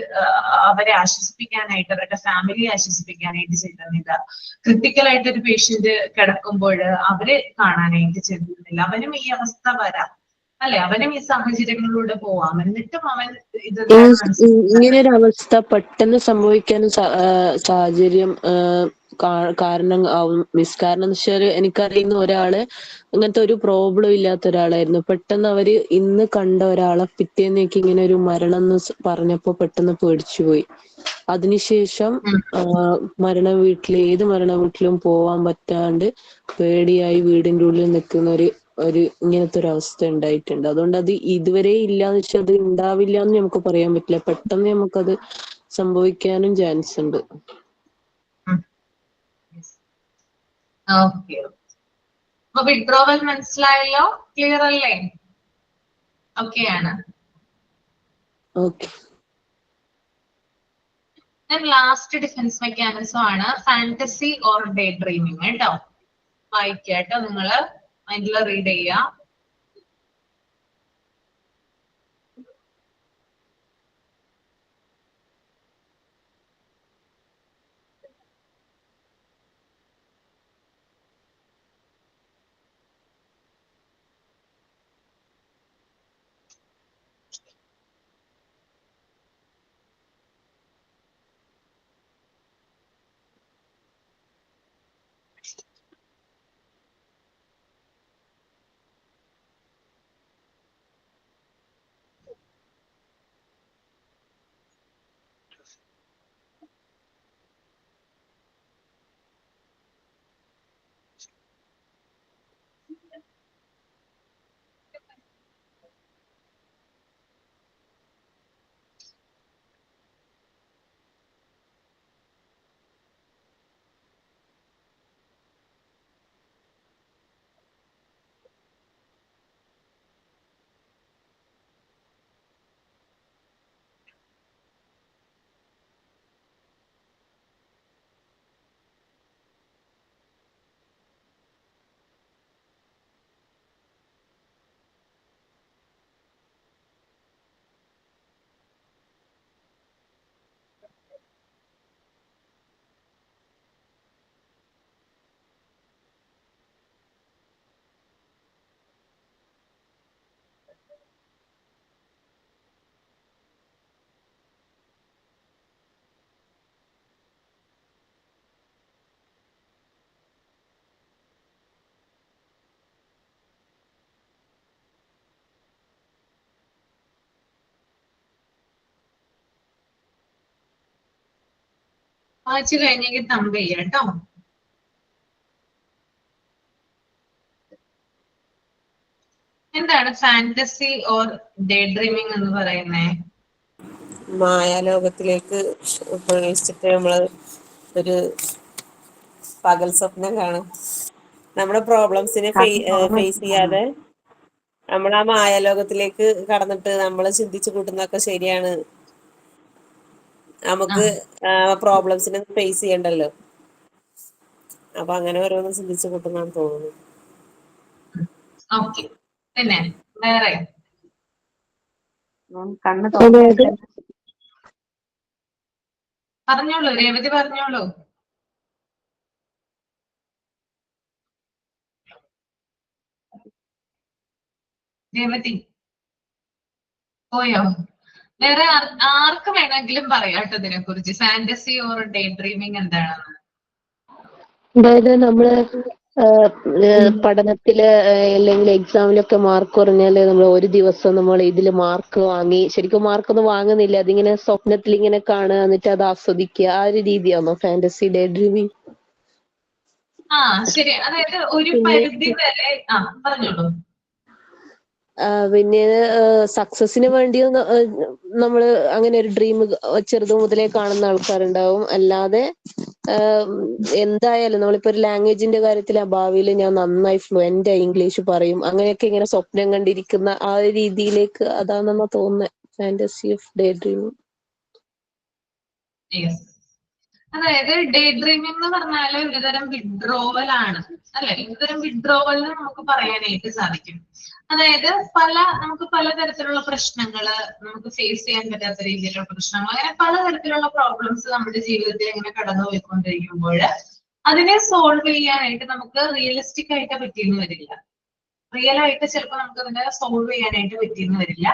Speaker 1: അവരെ ആശ്വസിപ്പിക്കാനായിട്ട്, അവരുടെ ഫാമിലിയെ ആശ്വസിപ്പിക്കാനായിട്ട് ചെല്ലുന്നില്ല, ക്രിട്ടിക്കലായിട്ട് ഒരു പേഷ്യന്റ് കിടക്കുമ്പോൾ അവരെ കാണാനായിട്ട് ചെല്ലുന്നില്ല. അവനും ഈ അവസ്ഥ വരാം, അല്ലെ? അവനും ഈ സാഹചര്യങ്ങളിലൂടെ പോവാം, എന്നിട്ടും അവൻ
Speaker 5: ഇങ്ങനെ ഒരു അവസ്ഥ പെട്ടെന്ന് സംഭവിക്കാൻ സാഹചര്യം കാരണം ആവും മിസ്. കാരണം എന്ന് വെച്ചാൽ എനിക്കറിയുന്ന ഒരാള് അങ്ങനത്തെ ഒരു പ്രോബ്ലം ഇല്ലാത്ത ഒരാളായിരുന്നു. പെട്ടെന്ന് അവര് ഇന്ന് കണ്ട ഒരാളെ പിറ്റേന്നേക്ക് ഇങ്ങനെ ഒരു മരണം എന്ന് പറഞ്ഞപ്പോ പെട്ടെന്ന് പേടിച്ചുപോയി. അതിനുശേഷം മരണ വീട്ടിൽ ഏത് മരണ വീട്ടിലും പോവാൻ പറ്റാണ്ട് പേടിയായി വീടിന്റെ ഉള്ളിൽ നിൽക്കുന്ന ഒരു ഇങ്ങനത്തെ ഒരു അവസ്ഥ ഉണ്ടായിട്ടുണ്ട്. അതുകൊണ്ട് അത് ഇതുവരെ ഇല്ലാന്ന് വെച്ചാൽ അത് ഉണ്ടാവില്ല എന്ന് നമുക്ക് പറയാൻ പറ്റില്ല. പെട്ടെന്ന് നമുക്കത് സംഭവിക്കാനും ചാൻസ് ഉണ്ട്.
Speaker 1: ഓക്കെ, അപ്പൊ വിഡ്രോവൽ മനസ്സിലായല്ലോ, ക്ലിയർ അല്ലേ? ഓക്കെ ആണ്.
Speaker 5: ഓക്കെ.
Speaker 1: ലാസ്റ്റ് ഡിഫൻസ് മെക്കാനിസം ആണ് ഫാന്റസി ഓർ ഡേ ഡ്രീമിങ് കേട്ടോ. വായിക്കാട്ടോ, നിങ്ങള് മൈൻഡിൽ റീഡ് ചെയ്യാം. വായിച്ചു കഴിഞ്ഞെങ്കിൽ തമ്പ് ചെയ്യാം കേട്ടോ. എന്താണ് ഫാന്റസി ഓർ ഡേ ഡ്രീമിംഗ് എന്ന് പറയുന്നേ?
Speaker 8: മായാലോകത്തിലേക്ക് പ്രവേശിച്ചിട്ട് നമ്മള് ഒരു പകൽ സ്വപ്നം കാണും. നമ്മുടെ പ്രോബ്ലംസിനെ ഫേസ് ചെയ്യാതെ നമ്മൾ ആ മായാലോകത്തിലേക്ക് കടന്നിട്ട് നമ്മൾ ചിന്തിച്ചു കൂട്ടുന്നതൊക്കെ ശരിയാണ്, നമുക്ക് പ്രോബ്ലംസിനെ ഫേസ് ചെയ്യണ്ടല്ലോ. അപ്പൊ അങ്ങനെ ഓരോന്നും ചിന്തിച്ചു കൂട്ടുന്നാണ് തോന്നുന്നു.
Speaker 1: ഓക്കെ, പിന്നെ വേറെ
Speaker 3: കണ്ണ്
Speaker 1: പറഞ്ഞോളൂ, രേവതി പറഞ്ഞോളൂ. രേവതി പോയോ? വേറെ ആർക്ക് വേണമെങ്കിലും പറയാട്ടോ ഇതിനെ കുറിച്ച്, ഫാന്റസി ഓർ ഡേ ഡ്രീമിംഗ് എന്താണെന്ന്.
Speaker 5: അതായത് നമ്മള് പഠനത്തില് അല്ലെങ്കിൽ എക്സാമിലൊക്കെ മാർക്ക് കുറഞ്ഞാല് നമ്മൾ ഒരു ദിവസം നമ്മൾ ഇതില് മാർക്ക് വാങ്ങി, ശരിക്കും മാർക്കൊന്നും വാങ്ങുന്നില്ല, അതിങ്ങനെ സ്വപ്നത്തിൽ ഇങ്ങനെ കാണുക, എന്നിട്ട് അത് ആസ്വദിക്കുക, ആ ഒരു രീതിയാണോ ഫാന്റസി ഡേ ഡ്രീമിംഗ്?
Speaker 1: ശരി, അതായത് ഒരു പരിധി വരെ പറഞ്ഞോളൂ.
Speaker 5: പിന്നെ സക്സസിന് വേണ്ടി നമ്മള് അങ്ങനെ ഒരു ഡ്രീം ചെറുത് മുതലേ കാണുന്ന ആൾക്കാരുണ്ടാവും. അല്ലാതെ എന്തായാലും നമ്മളിപ്പോ ഒരു ലാംഗ്വേജിന്റെ കാര്യത്തിൽ ഭാവിയിൽ ഞാൻ നന്നായി ഫ്ലുവന്റ് ഇംഗ്ലീഷ് പറയും, അങ്ങനെയൊക്കെ ഇങ്ങനെ സ്വപ്നം കണ്ടിരിക്കുന്ന ആ ഒരു രീതിയിലേക്ക് അതാണെന്നാ തോന്നുന്നത്, ഫാന്റസി ഓഫ് ഡേ ഡ്രീമിംഗ്.
Speaker 1: അതായത് ഡേ ഡ്രീമിംഗ് എന്ന് പറഞ്ഞാല് ഒരുതരം വിഡ്രോവൽ ആണ് അല്ലെ? ഒരുതരം വിഡ്രോവൽ എന്ന് നമുക്ക് പറയാനായിട്ട് സാധിക്കും. അതായത് നമുക്ക് പലതരത്തിലുള്ള പ്രശ്നങ്ങള്, നമുക്ക് ഫേസ് ചെയ്യാൻ പറ്റാത്ത രീതിയിലുള്ള പ്രശ്നങ്ങൾ, അങ്ങനെ പലതരത്തിലുള്ള പ്രോബ്ലംസ് നമ്മുടെ ജീവിതത്തിൽ ഇങ്ങനെ കടന്നു പോയിക്കൊണ്ടിരിക്കുമ്പോൾ അതിനെ സോൾവ് ചെയ്യാനായിട്ട് നമുക്ക് റിയലിസ്റ്റിക് ആയിട്ട് പറ്റിയെന്ന് വരില്ല. റിയൽ ആയിട്ട് ചിലപ്പോൾ നമുക്ക് അതിനെ സോൾവ് ചെയ്യാനായിട്ട് പറ്റിയെന്ന് വരില്ല.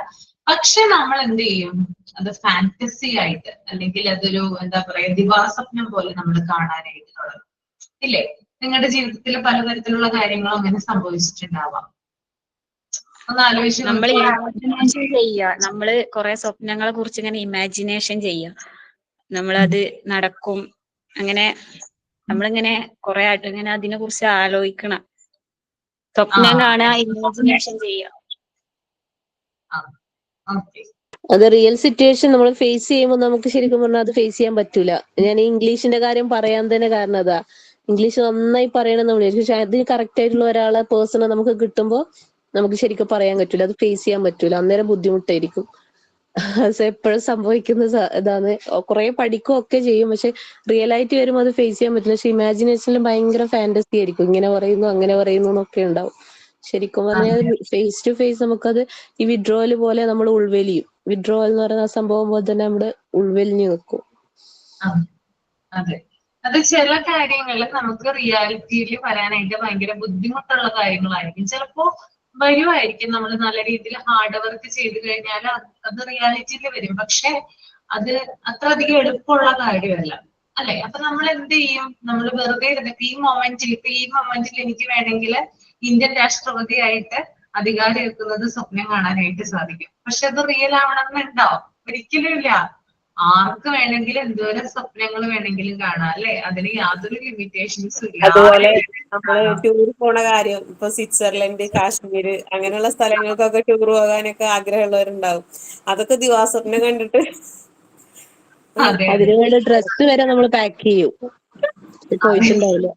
Speaker 1: പക്ഷെ നമ്മൾ എന്ത് ചെയ്യും, അത് ഫാന്റസി ആയിട്ട് അല്ലെങ്കിൽ അതൊരു എന്താ പറയാ ദിവാസ്വപ്നം പോലെ നമ്മൾ കാണാനായിട്ട് തുടങ്ങും. ഇല്ലേ? നിങ്ങളുടെ ജീവിതത്തിൽ പലതരത്തിലുള്ള കാര്യങ്ങളും അങ്ങനെ സംഭവിച്ചിട്ടുണ്ടാവാം. ഒന്ന് ആലോചിച്ച്
Speaker 6: നമ്മൾ ഇമാജിനേഷൻ ചെയ്യുക, നമ്മള് കുറെ സ്വപ്നങ്ങളെ കുറിച്ച് ഇങ്ങനെ ഇമാജിനേഷൻ ചെയ്യുക. നമ്മളത് നടക്കും. അങ്ങനെ നമ്മളിങ്ങനെ കുറെ ആയിട്ട് ഇങ്ങനെ അതിനെ കുറിച്ച് ആലോചിക്കണം. സ്വപ്നം കാണുക, ഇമാജിനേഷൻ ചെയ്യുക.
Speaker 5: അത് റിയൽ സിറ്റുവേഷൻ നമ്മൾ ഫേസ് ചെയ്യുമ്പോൾ നമുക്ക് ശരിക്കും പറഞ്ഞാൽ അത് ഫേസ് ചെയ്യാൻ പറ്റൂല. ഞാൻ ഈ ഇംഗ്ലീഷിന്റെ കാര്യം പറയാൻ തന്നെ കാരണം അതാ. ഇംഗ്ലീഷ് നന്നായി പറയണം നമ്മൾ വിചാരിക്കും. പക്ഷെ അതിന് കറക്റ്റ് ആയിട്ടുള്ള ഒരാളെ പേഴ്സണെ നമുക്ക് കിട്ടുമ്പോൾ നമുക്ക് ശരിക്കും പറയാൻ പറ്റൂല, അത് ഫേസ് ചെയ്യാൻ പറ്റൂല. അന്നേരം ബുദ്ധിമുട്ടായിരിക്കും. അത് എപ്പോഴും സംഭവിക്കുന്ന ഇതാണ്. കുറെ പഠിക്കുകയൊക്കെ ചെയ്യും, പക്ഷെ റിയൽ ആയിട്ട് വരുമ്പോൾ അത് ഫേസ് ചെയ്യാൻ പറ്റില്ല. പക്ഷെ ഇമാജിനേഷനിൽ ഭയങ്കര ഫാന്റസി ആയിരിക്കും. ഇങ്ങനെ പറയുന്നു അങ്ങനെ പറയുന്നു എന്നൊക്കെ ഉണ്ടാവും. ശരിക്കും പറഞ്ഞാൽ ഫേസ് ടു ഫേസ് നമുക്കത് ഈ വിഡ്രോവൽ പോലെ നമ്മൾ ഉൾവലിയും. വിഡ്രോവൽ എന്ന് പറയുന്ന സംഭവം പോലെ തന്നെ നമ്മുടെ ഉൾവലിഞ്ഞു നിൽക്കും.
Speaker 1: അതെ, അത് ചില കാര്യങ്ങളിൽ നമുക്ക് റിയാലിറ്റിയിൽ വരാനായിട്ട് ഭയങ്കര ബുദ്ധിമുട്ടുള്ള കാര്യങ്ങളായിരിക്കും. ചിലപ്പോ വരുമായിരിക്കും, നമ്മൾ നല്ല രീതിയിൽ ഹാർഡ് വർക്ക് ചെയ്ത് കഴിഞ്ഞാൽ അത് റിയാലിറ്റിയിൽ വരും. പക്ഷെ അത് അത്ര അധികം എളുപ്പമുള്ള കാര്യമല്ല, അല്ലെ? അപ്പൊ നമ്മൾ എന്ത് ചെയ്യും? നമ്മൾ വെറുതെ ഇരുന്നിട്ട് ഈ മൊമെന്റിൽ എനിക്ക് വേണമെങ്കിൽ ഇന്ത്യൻ രാഷ്ട്രപതിയായിട്ട് അധികാരം എത്തുന്നത് സ്വപ്നം കാണാനായിട്ട് സാധിക്കും. പക്ഷെ അത് റിയൽ ആവണമെന്നുണ്ടോ? ഒരിക്കലും ഇല്ല. ആർക്ക് വേണമെങ്കിലും എന്തോരം സ്വപ്നങ്ങൾ വേണമെങ്കിലും കാണാം, അല്ലെ? അതിന് യാതൊരു ലിമിറ്റേഷൻസും ഇല്ല.
Speaker 8: അതുപോലെ നമ്മള് ടൂർ പോണ കാര്യം, ഇപ്പൊ സ്വിറ്റ്സർലൻഡ്, കാശ്മീർ അങ്ങനെയുള്ള സ്ഥലങ്ങൾക്കൊക്കെ ടൂർ പോകാനൊക്കെ ആഗ്രഹമുള്ളവരുണ്ടാവും. അതൊക്കെ ദിവാസ്വപ്നം കണ്ടിട്ട്
Speaker 5: അതിനു വേണ്ടി ഡ്രസ് വരെ നമ്മൾ പാക്ക് ചെയ്യും, പോയിട്ടുണ്ടാവില്ല.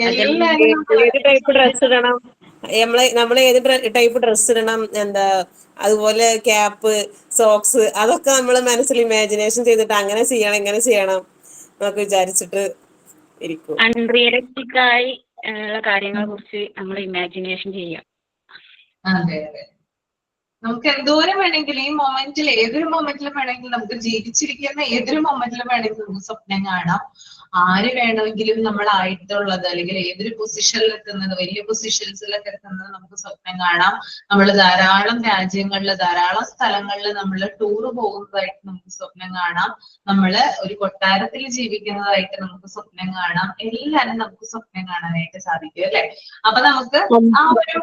Speaker 8: ഏത് ടൈപ്പ് ഡ്രസ് ഇടണം, നമ്മൾ ഏത് ടൈപ്പ് ഡ്രസ് ഇടണം, എന്താ അതുപോലെ ക്യാപ്പ്, സോക്സ്, അതൊക്കെ നമ്മൾ മനസ്സിൽ ഇമാജിനേഷൻ ചെയ്തിട്ട് അങ്ങനെ ചെയ്യണം ഇങ്ങനെ ചെയ്യണം എന്നൊക്കെ വിചാരിച്ചിട്ട് ഇരിക്കും.
Speaker 6: അൺറിയലിസ്റ്റിക് ആയി ഉള്ള കാര്യങ്ങളെ കുറിച്ച് നമ്മൾ ഇമാജിനേഷൻ ചെയ്യാം.
Speaker 1: അതെ അതെ, നമുക്ക് എന്തോരം വേണമെങ്കിലും ഈ മൊമെന്റിൽ, ഏതൊരു മൊമെന്റിലും വേണമെങ്കിലും, നമുക്ക് ജീവിച്ചിരിക്കുന്ന ഏതൊരു മൊമെന്റിലും വേണമെങ്കിലും നമുക്ക് സ്വപ്നം കാണാം. ആര് വേണമെങ്കിലും നമ്മളായിട്ടുള്ളത്, അല്ലെങ്കിൽ ഏതൊരു പൊസിഷനിൽ എത്തുന്നത്, വലിയ പൊസിഷൻസിലൊക്കെ എത്തുന്നത് നമുക്ക് സ്വപ്നം കാണാം. നമ്മൾ ധാരാളം രാജ്യങ്ങളിൽ, ധാരാളം സ്ഥലങ്ങളിൽ നമ്മൾ ടൂർ പോകുന്നതായിട്ട് നമുക്ക് സ്വപ്നം കാണാം. നമ്മള് ഒരു കൊട്ടാരത്തിൽ ജീവിക്കുന്നതായിട്ട് നമുക്ക് സ്വപ്നം കാണാം. എല്ലാരും നമുക്ക് സ്വപ്നം കാണാനായിട്ട് സാധിക്കും, അല്ലെ? അപ്പൊ നമുക്ക് ആ ഒരു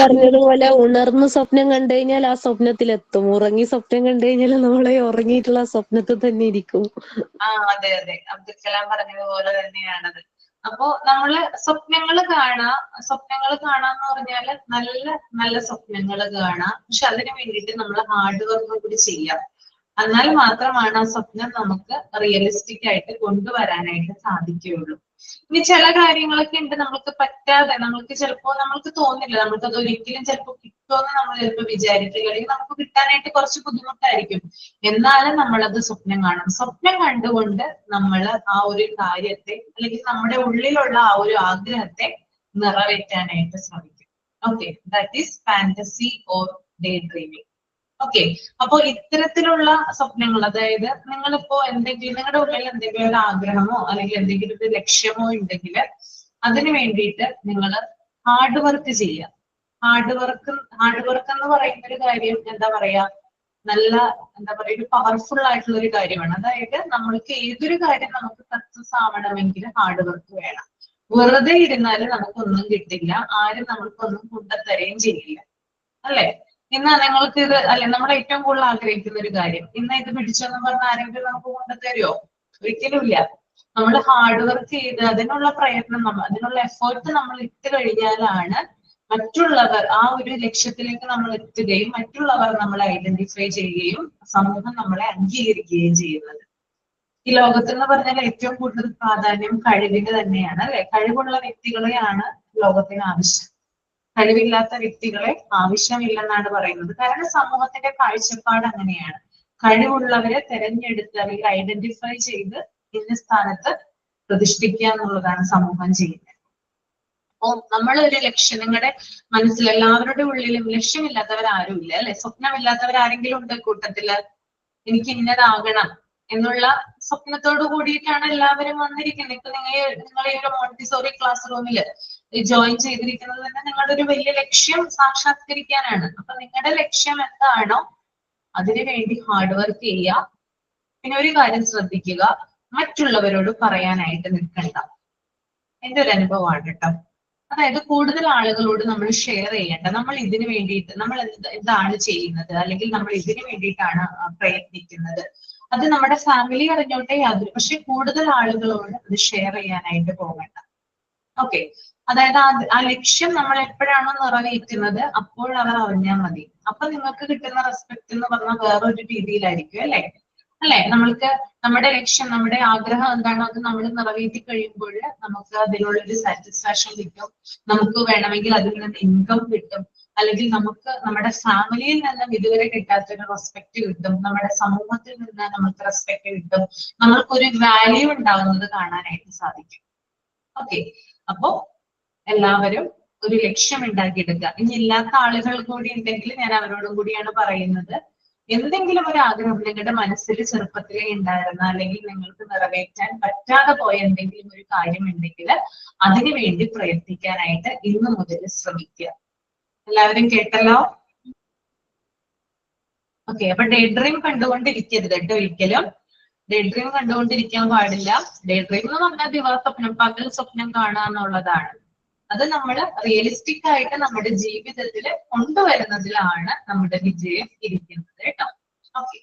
Speaker 5: പറഞ്ഞതുപോലെ ഉണർന്ന് സ്വപ്നം കണ്ടു കഴിഞ്ഞാൽ ആ സ്വപ്നത്തിലെത്തും. ഉറങ്ങി സ്വപ്നം കണ്ടു കഴിഞ്ഞാൽ നമ്മളെ ഉറങ്ങിയിട്ടുള്ള സ്വപ്നത്തിൽ തന്നെ ഇരിക്കും.
Speaker 1: അതെ അതെ, അബ്ദുൽ കലാം പറഞ്ഞതുപോലെ തന്നെയാണത്. അപ്പോ നമ്മള് സ്വപ്നങ്ങൾ കാണാന്ന് പറഞ്ഞാല് നല്ല നല്ല സ്വപ്നങ്ങൾ കാണാം. പക്ഷെ അതിനു വേണ്ടിയിട്ട് നമ്മൾ ഹാർഡ് വർക്ക് കൂടി ചെയ്യാം. എന്നാൽ മാത്രമാണ് ആ സ്വപ്നം നമുക്ക് റിയലിസ്റ്റിക് ആയിട്ട് കൊണ്ടുവരാനായിട്ട് സാധിക്കുകയുള്ളൂ. ഇനി ചില കാര്യങ്ങളൊക്കെ ഉണ്ട് നമുക്ക് പറ്റാതെ, നമ്മൾക്ക് തോന്നില്ല, നമുക്കത് ഒരിക്കലും ചിലപ്പോൾ കിട്ടുമെന്ന് നമ്മൾ ചിലപ്പോൾ വിചാരിക്കില്ല, അല്ലെങ്കിൽ നമുക്ക് കിട്ടാനായിട്ട് കുറച്ച് ബുദ്ധിമുട്ടായിരിക്കും. എന്നാലും നമ്മളത് സ്വപ്നം കാണും. സ്വപ്നം കണ്ടുകൊണ്ട് നമ്മൾ ആ ഒരു കാര്യത്തെ, അല്ലെങ്കിൽ നമ്മുടെ ഉള്ളിലുള്ള ആ ഒരു ആഗ്രഹത്തെ നിറവേറ്റാനായിട്ട് ശ്രമിക്കും. Okay, that is fantasy or day dreaming. Okay, അപ്പൊ ഇത്തരത്തിലുള്ള സ്വപ്നങ്ങൾ, അതായത് നിങ്ങളിപ്പോ എന്തെങ്കിലും, നിങ്ങളുടെ ഉള്ളിൽ എന്തെങ്കിലും ഒരു ആഗ്രഹമോ അല്ലെങ്കിൽ എന്തെങ്കിലും ഒരു ലക്ഷ്യമോ ഉണ്ടെങ്കിൽ അതിനു വേണ്ടിയിട്ട് നിങ്ങൾ ഹാർഡ് വർക്ക് ചെയ്യുക. ഹാർഡ് വർക്ക് എന്ന് പറയുന്ന ഒരു കാര്യം എന്താ പറയാ, ഒരു പവർഫുൾ ആയിട്ടുള്ള ഒരു കാര്യമാണ്. അതായത് നമ്മൾക്ക് ഏതൊരു കാര്യം നമുക്ക് സക്സസ് ആവണമെങ്കിൽ ഹാർഡ് വർക്ക് വേണം. വെറുതെ ഇരുന്നാല് നമുക്കൊന്നും കിട്ടില്ല, ആരും നമ്മൾക്കൊന്നും കൊണ്ടുതരുകയും ചെയ്യില്ല, അല്ലെ? ഇന്ന് നിങ്ങൾക്ക് ഇത്, അല്ലെ, നമ്മൾ ഏറ്റവും കൂടുതൽ ആഗ്രഹിക്കുന്ന ഒരു കാര്യം, ഇന്ന് ഇത് പിടിച്ചെന്ന് പറഞ്ഞ ആരെങ്കിലും നമുക്ക് കൊണ്ടുതരുമോ? ഒരിക്കലും ഇല്ല. നമ്മൾ ഹാർഡ് വർക്ക് ചെയ്ത് അതിനുള്ള പ്രയത്നം, അതിനുള്ള എഫേർട്ട് നമ്മൾ ഇട്ട് കഴിഞ്ഞാലാണ് മറ്റുള്ളവർ ആ ഒരു ലക്ഷ്യത്തിലേക്ക് നമ്മൾ എത്തുകയും മറ്റുള്ളവർ നമ്മളെ ഐഡന്റിഫൈ ചെയ്യുകയും സമൂഹം നമ്മളെ അംഗീകരിക്കുകയും ചെയ്യുന്നത്. ഈ ലോകത്ത് എന്ന് പറഞ്ഞാൽ ഏറ്റവും കൂടുതൽ പ്രാധാന്യം കഴിവിന് തന്നെയാണ്, അല്ലെ? കഴിവുള്ള വ്യക്തികളെയാണ് ലോകത്തിന് ആവശ്യം. കഴിവില്ലാത്ത വ്യക്തികളെ ആവശ്യമില്ലെന്നാണ് പറയുന്നത്. കാരണം സമൂഹത്തിന്റെ കാഴ്ചപ്പാട് അങ്ങനെയാണ്. കഴിവുള്ളവരെ തെരഞ്ഞെടുത്ത് അല്ലെങ്കിൽ ഐഡന്റിഫൈ ചെയ്ത് ഇന്ന സ്ഥാനത്ത് പ്രതിഷ്ഠിക്കുക എന്നുള്ളതാണ് സമൂഹം ചെയ്യുന്നത്. അപ്പോ നമ്മളൊരു ലക്ഷ്യം, നിങ്ങളുടെ മനസ്സിൽ എല്ലാവരുടെ ഉള്ളിലും ലക്ഷ്യമില്ലാത്തവരാരും ഇല്ല, അല്ലെ? സ്വപ്നമില്ലാത്തവരാരെങ്കിലും ഉണ്ട് കൂട്ടത്തില്? എനിക്ക് ഇന്നതാകണം എന്നുള്ള സ്വപ്നത്തോട് കൂടിയിട്ടാണ് എല്ലാവരും വന്നിരിക്കുന്നത്. ഇപ്പൊ നിങ്ങൾ ഈ ഒരു മോണ്ടിസോറി ക്ലാസ് റൂമിൽ ജോയിൻ ചെയ്തിരിക്കുന്നത് തന്നെ നിങ്ങളുടെ ഒരു വലിയ ലക്ഷ്യം സാക്ഷാത്കരിക്കാനാണ്. അപ്പൊ നിങ്ങളുടെ ലക്ഷ്യം എന്താണോ അതിനു വേണ്ടി ഹാർഡ് വർക്ക് ചെയ്യുക. പിന്നെ ഒരു കാര്യം ശ്രദ്ധിക്കുക, മറ്റുള്ളവരോട് പറയാനായിട്ട് നിൽക്കണ്ട. എന്റെ ഒരു അനുഭവമാണ് കേട്ടോ. അതായത് കൂടുതൽ ആളുകളോട് നമ്മൾ ഷെയർ ചെയ്യേണ്ട, നമ്മൾ ഇതിന് വേണ്ടിയിട്ട് നമ്മൾ എന്താണ് ചെയ്യുന്നത്, അല്ലെങ്കിൽ നമ്മൾ ഇതിന് വേണ്ടിയിട്ടാണ് പ്രയത്നിക്കുന്നത്, അത് നമ്മുടെ ഫാമിലി അറിഞ്ഞോട്ടെ യാതൊരു, പക്ഷെ കൂടുതൽ ആളുകളോട് അത് ഷെയർ ചെയ്യാനായിട്ട് പോകണ്ട. ഓക്കെ, അതായത് ആ ലക്ഷ്യം നമ്മൾ എപ്പോഴാണോ നിറവേറ്റുന്നത് അപ്പോൾ അവർ അറിഞ്ഞാൽ മതി. അപ്പൊ നിങ്ങൾക്ക് കിട്ടുന്ന റെസ്പെക്ട് എന്ന് പറഞ്ഞാൽ വേറൊരു രീതിയിലായിരിക്കും, അല്ലെ? നമ്മൾക്ക് നമ്മുടെ ലക്ഷ്യം, നമ്മുടെ ആഗ്രഹം എന്താണോ അത് നമ്മൾ നിറവേറ്റി കഴിയുമ്പോൾ നമുക്ക് അതിനുള്ളൊരു സാറ്റിസ്ഫാക്ഷൻ കിട്ടും, നമുക്ക് വേണമെങ്കിൽ അതിൽ നിന്ന് ഇൻകം കിട്ടും, അല്ലെങ്കിൽ നമുക്ക് നമ്മുടെ ഫാമിലിയിൽ നിന്നും ഇതുവരെ കിട്ടാത്തൊരു റെസ്പെക്ട് കിട്ടും, നമ്മുടെ സമൂഹത്തിൽ നിന്ന് നമുക്ക് റെസ്പെക്ട് കിട്ടും, നമ്മൾക്കൊരു വാല്യൂ ഉണ്ടാവുന്നത് കാണാനായിട്ട് സാധിക്കും. ഓക്കെ, അപ്പോ എല്ലാവരും ഒരു ലക്ഷ്യം ഉണ്ടാക്കിയെടുക്കുക. ഇനി ഇല്ലാത്ത ആളുകൾ കൂടി ഉണ്ടെങ്കിൽ ഞാൻ അവരോടും കൂടിയാണ് പറയുന്നത്, എന്തെങ്കിലും ഒരു ആഗ്രഹം നിങ്ങളുടെ മനസ്സിൽ ചെറുപ്പത്തിലേ ഉണ്ടായിരുന്ന, അല്ലെങ്കിൽ നിങ്ങൾക്ക് നിറവേറ്റാൻ പറ്റാതെ പോയ എന്തെങ്കിലും ഒരു കാര്യം ഉണ്ടെങ്കിൽ അതിനു വേണ്ടി പ്രയത്നിക്കാനായിട്ട് ഇന്നു മുതൽ ശ്രമിക്കുക. എല്ലാവരും കേട്ടല്ലോ? ഓക്കെ, അപ്പൊ ഡേ ഡ്രീം കണ്ടുകൊണ്ടിരിക്കരുത് കേട്ടോ, ഒരിക്കലും ഡേ ഡ്രീം കണ്ടുകൊണ്ടിരിക്കാൻ പാടില്ല. ഡേ ഡ്രീം എന്ന് പറഞ്ഞാൽ ദിവസസ്വപ്നം, പകൽ സ്വപ്നം കാണുക എന്നുള്ളതാണ്. അത് നമ്മൾ റിയലിസ്റ്റിക് ആയിട്ട് നമ്മുടെ ജീവിതത്തിൽ കൊണ്ടുവരുന്നതിലാണ് നമ്മുടെ വിജയം ഇരിക്കുന്നത് കേട്ടോ. ഓക്കെ,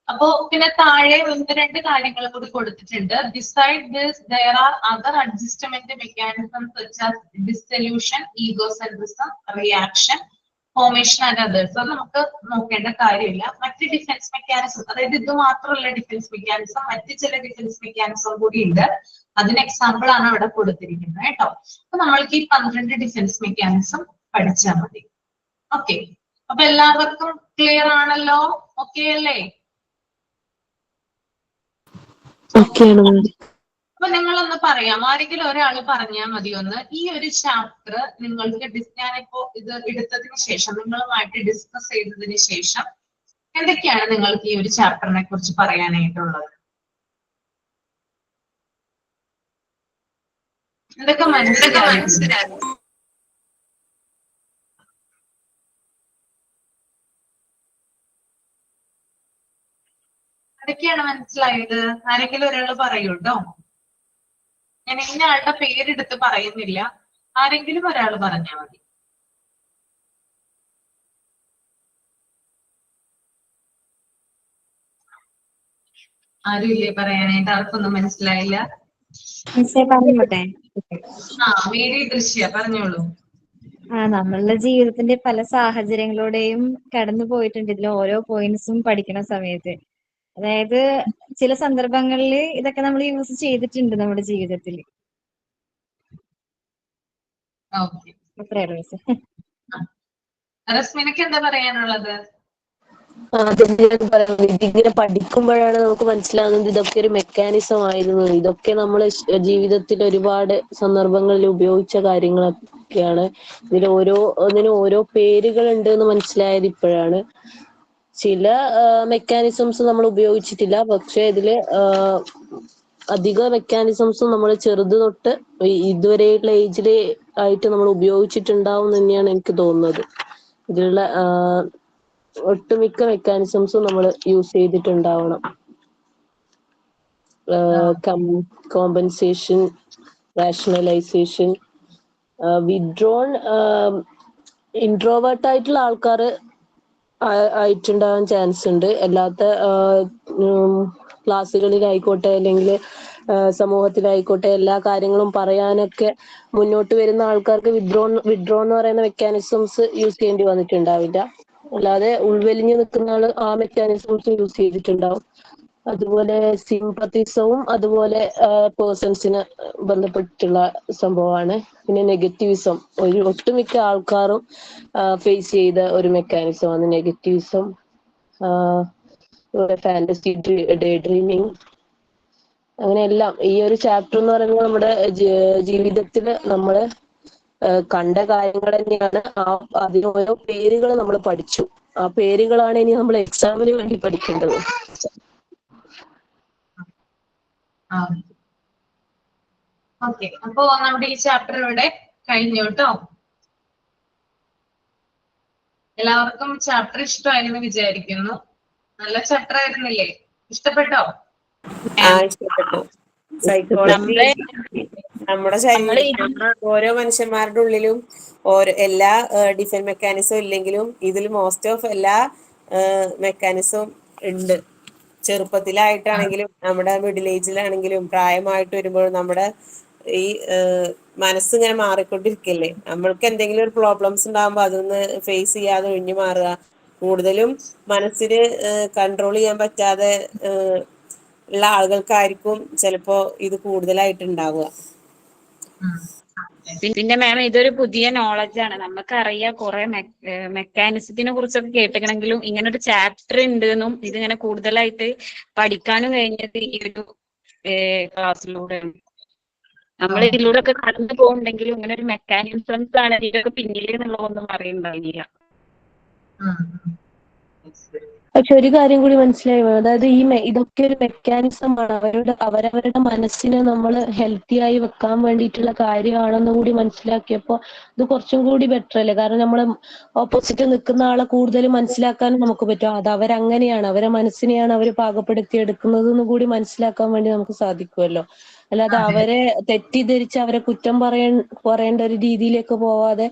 Speaker 1: അപ്പോ പിന്നെ താഴെ 1-2 കാര്യങ്ങൾ കൂടി കൊടുത്തിട്ടുണ്ട്. Beside this there are other adjustment mechanisms such as dissolution, egocentrism, reaction, formation and others. അത് നമുക്ക് നോക്കേണ്ട കാര്യമില്ല. മറ്റ് ഡിഫൻസ് മെക്കാനിസം, അതായത് ഇത് മാത്രമല്ല ഡിഫൻസ് മെക്കാനിസം, മറ്റ് ചില ഡിഫൻസ് മെക്കാനിസം കൂടി ഉണ്ട്. അതിന് എക്സാമ്പിൾ ആണ് അവിടെ കൊടുത്തിരിക്കുന്നത് കേട്ടോ. അപ്പൊ നമ്മൾക്ക് ഈ 12 ഡിഫൻസ് മെക്കാനിസം പഠിച്ചാൽ മതി. ഓക്കെ, അപ്പൊ എല്ലാവർക്കും ക്ലിയർ ആണല്ലോ? ഓക്കെ അല്ലേ? അപ്പൊ നിങ്ങളൊന്ന് പറയാം, ആരെങ്കിലും ഒരാൾ പറഞ്ഞാൽ മതി ഒന്ന്, ഈ ഒരു ചാപ്റ്റർ നിങ്ങൾക്ക് ഞാനിപ്പോ ഇത് എടുത്തതിന് ശേഷം, നിങ്ങളുമായിട്ട് ഡിസ്കസ് ചെയ്തതിന് ശേഷം എന്തൊക്കെയാണ് നിങ്ങൾക്ക് ഈ ഒരു ചാപ്റ്ററിനെ കുറിച്ച് പറയാനായിട്ടുള്ളത്? എന്തൊക്കെ മനസ്സിലായി? അതൊക്കെയാണ് മനസ്സിലായത്. ആരെങ്കിലും ഒരാൾ പറയൂ കേട്ടോ. ഞാൻ ഇന്ന ആളുടെ പേരെടുത്ത് പറയുന്നില്ല, ആരെങ്കിലും ഒരാൾ പറഞ്ഞാൽ മതി. ആരും ഇല്ലേ പറയാനായിട്ട്? ആർക്കൊന്നും മനസ്സിലായില്ല? മേരി ദൃശ്യ പറഞ്ഞോളൂ.
Speaker 9: നമ്മളുടെ ജീവിതത്തിന്റെ പല സാഹചര്യങ്ങളുടെയും കടന്നു പോയിട്ടുണ്ട് ഇതിൽ ഓരോ പോയിന്റ്സും പഠിക്കുന്ന സമയത്ത്. അതായത് ചില സന്ദർഭങ്ങളിൽ ഇതൊക്കെ നമ്മൾ യൂസ് ചെയ്തിട്ടുണ്ട് നമ്മുടെ ജീവിതത്തിൽ.
Speaker 1: റസ്മിനക്ക് എന്താ പറയാനുള്ളത്?
Speaker 5: ഇതിങ്ങനെ പഠിക്കുമ്പോഴാണ് നമുക്ക് മനസ്സിലാകുന്നത് ഇതൊക്കെ ഒരു മെക്കാനിസം ആയിരുന്നു, ഇതൊക്കെ നമ്മൾ ജീവിതത്തിൽ ഒരുപാട് സന്ദർഭങ്ങളിൽ ഉപയോഗിച്ച കാര്യങ്ങളൊക്കെയാണ്. ഇതിൽ ഓരോന്നിനും ഓരോ പേരുകൾ ഉണ്ട് എന്ന് മനസ്സിലായത് ഇപ്പോഴാണ്. ചില മെക്കാനിസംസ് നമ്മൾ ഉപയോഗിച്ചിട്ടില്ല, പക്ഷെ ഇതില് അധിക മെക്കാനിസംസും നമ്മൾ ചെറുത് തൊട്ട് ഇതുവരെയുള്ള ഏജില് ആയിട്ട് നമ്മൾ ഉപയോഗിച്ചിട്ടുണ്ടാവും തന്നെയാണ് എനിക്ക് തോന്നുന്നത്. ഇതിലുള്ള ഒട്ടുമിക്ക മെക്കാനിസംസും നമ്മൾ യൂസ് ചെയ്തിട്ടുണ്ടാവണം. കോമ്പൻസേഷൻ, റാഷണലൈസേഷൻ, വിഡ്രോൺ, ഇൻട്രോവേർട്ട് ആയിട്ടുള്ള ആൾക്കാർ ആയിട്ടുണ്ടാകാൻ ചാൻസ് ഉണ്ട്. അല്ലാത്ത ക്ലാസ്സുകളിലായിക്കോട്ടെ അല്ലെങ്കിൽ സമൂഹത്തിലായിക്കോട്ടെ എല്ലാ കാര്യങ്ങളും പറയാനൊക്കെ മുന്നോട്ട് വരുന്ന ആൾക്കാർക്ക് വിഡ്രോ എന്ന് പറയുന്ന മെക്കാനിസംസ് യൂസ് ചെയ്യേണ്ടി വന്നിട്ടുണ്ടാവില്ല. അല്ലാതെ ഉൾവലിഞ്ഞു നിൽക്കുന്ന ആള് ആ മെക്കാനിസംസ് യൂസ് ചെയ്തിട്ടുണ്ടാവും. അതുപോലെ സിംപത്തിസവും അതുപോലെ പേഴ്സൺസിന് ബന്ധപ്പെട്ടിട്ടുള്ള സംഭവമാണ്. പിന്നെ നെഗറ്റിവിസം ഒട്ടുമിക്ക ആൾക്കാരും ഫേസ് ചെയ്ത ഒരു മെക്കാനിസമാണ് നെഗറ്റിവിസം. ഫാന്റസി, ഡേ ഡ്രീമിങ്, അങ്ങനെയെല്ലാം ഈ ഒരു ചാപ്റ്റർ എന്ന് പറയുന്നത് നമ്മുടെ ജീവിതത്തില് നമ്മള് കണ്ട കാര്യങ്ങൾ തന്നെയാണ്. അതിന് ഓരോ പേരുകൾ നമ്മൾ പഠിച്ചു. ആ പേരുകളാണ് ഇനി നമ്മൾ എക്സാമിന് വേണ്ടി പഠിക്കേണ്ടത്.
Speaker 1: ഓക്കെ, അപ്പോ നമ്മുടെ ഈ ചാപ്റ്റർ ഇവിടെ കഴിഞ്ഞു കേട്ടോ. എല്ലാവർക്കും ചാപ്റ്റർ ഇഷ്ടമായിരുന്നു വിചാരിക്കുന്നു. നല്ല ചാപ്റ്റർ ആയിരുന്നില്ലേ? ഇഷ്ടപ്പെട്ടോ?
Speaker 8: ഇഷ്ടപ്പെട്ടു. സൈക്കോളജി നമ്മുടെ ശരീരം, നമ്മുടെ ഓരോ മനുഷ്യന്മാരുടെ ഉള്ളിലും എല്ലാ ഡിഫൻസ് മെക്കാനിസം ഇല്ലെങ്കിലും ഇതിൽ മോസ്റ്റ് ഓഫ് എല്ലാ മെക്കാനിസവും ഉണ്ട്. ചെറുപ്പത്തിലായിട്ടാണെങ്കിലും നമ്മുടെ മിഡിൽ ഏജിലാണെങ്കിലും പ്രായമായിട്ട് വരുമ്പോഴും നമ്മുടെ ഈ മനസ്സിങ്ങനെ മാറിക്കൊണ്ടിരിക്കല്ലേ. നമ്മൾക്ക് എന്തെങ്കിലും ഒരു പ്രോബ്ലംസ് ഉണ്ടാകുമ്പോൾ അതൊന്ന് ഫേസ് ചെയ്യാതെ ഒഴിഞ്ഞു മാറുക. കൂടുതലും മനസ്സിന് കൺട്രോൾ ചെയ്യാൻ പറ്റാതെ ഉള്ള ആളുകൾക്കായിരിക്കും ചിലപ്പോ ഇത് കൂടുതലായിട്ട് ഉണ്ടാവുക.
Speaker 6: പിന്നെ മാം ഇതൊരു പുതിയ നോളജാണ്. നമുക്കറിയാം കുറെ മെക്കാനിസത്തിനെ കുറിച്ചൊക്കെ കേട്ടിട്ടുണ്ടെങ്കിലും ഇങ്ങനെ ഒരു ചാപ്റ്റർ ഉണ്ട് എന്നും ഇതിങ്ങനെ കൂടുതലായിട്ട് പഠിക്കാനും കഴിഞ്ഞത് ഈ ഒരു ക്ലാസ്സിലൂടെയാണ്. നമ്മൾ ഇതിലൂടെ ഒക്കെ കടന്നു പോകുന്നുണ്ടെങ്കിലും ഇങ്ങനെ ഒരു മെക്കാനിസംസ് ആണ് ഇതിലൊക്കെ പിന്നിൽ എന്നുള്ളതൊന്നും അറിയണ്ടായില്ല.
Speaker 5: പക്ഷെ ഒരു കാര്യം കൂടി മനസ്സിലായി, അതായത് ഇതൊക്കെ ഒരു മെക്കാനിസം ആണ്. അവരവരുടെ മനസ്സിനെ നമ്മൾ ഹെൽത്തി ആയി വെക്കാൻ വേണ്ടിയിട്ടുള്ള കാര്യമാണെന്ന് കൂടി മനസ്സിലാക്കിയപ്പോ ഇത് കുറച്ചും കൂടി ബെറ്റർ അല്ലേ? കാരണം നമ്മളെ ഓപ്പോസിറ്റ് നിൽക്കുന്ന ആളെ കൂടുതൽ മനസ്സിലാക്കാനും നമുക്ക് പറ്റും. അത് അവരങ്ങനെയാണ്, അവരെ മനസ്സിനെയാണ് അവർ പാകപ്പെടുത്തി എടുക്കുന്നത് എന്ന് കൂടി മനസ്സിലാക്കാൻ വേണ്ടി നമുക്ക് സാധിക്കുമല്ലോ. അല്ലാതെ അവരെ തെറ്റിദ്ധരിച്ച് അവരെ കുറ്റം പറയേണ്ട ഒരു രീതിയിലേക്ക് പോവാതെ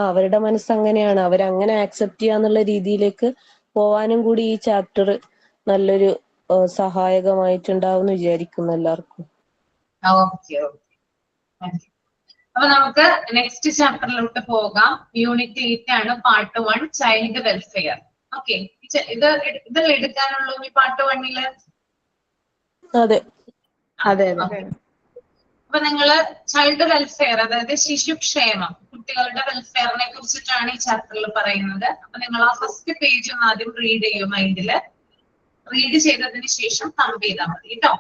Speaker 5: അവരുടെ മനസ്സ് അങ്ങനെയാണ്, അവരങ്ങനെ ആക്സെപ്റ്റ് ചെയ്യാന്നുള്ള രീതിയിലേക്ക് പോവാനും കൂടി ഈ ചാപ്റ്റർ നല്ലൊരു സഹായകമായിട്ടുണ്ടാവും എന്ന് വിചാരിക്കുന്നു എല്ലാവർക്കും.
Speaker 1: അപ്പൊ നമുക്ക് നെക്സ്റ്റ് ചാപ്റ്ററിലോട്ട് പോകാം. യൂണിറ്റ് 8 ആണ്, പാർട്ട് 1 ചൈൽഡ് വെൽഫെയർ. ഓക്കെ, ഇതെല്ലാം എടുക്കാനുള്ളൂ ഈ പാർട്ട് 1-ല്.
Speaker 5: അതെ
Speaker 2: അതെ അതെ.
Speaker 1: അപ്പൊ നിങ്ങള് ചൈൽഡ് വെൽഫെയർ, അതായത് ശിശുക്ഷേമം, കുട്ടികളുടെ വെൽഫെയറിനെ കുറിച്ചിട്ടാണ് ഈ ചാപ്റ്ററിൽ പറയുന്നത്. അപ്പൊ നിങ്ങൾ ആ ഫസ്റ്റ് പേജ് ഒന്ന് ആദ്യം റീഡ് ചെയ്യും. മൈൻഡില് റീഡ് ചെയ്തതിന് ശേഷം തമ്പ് ചെയ്താൽ മതി കേട്ടോ.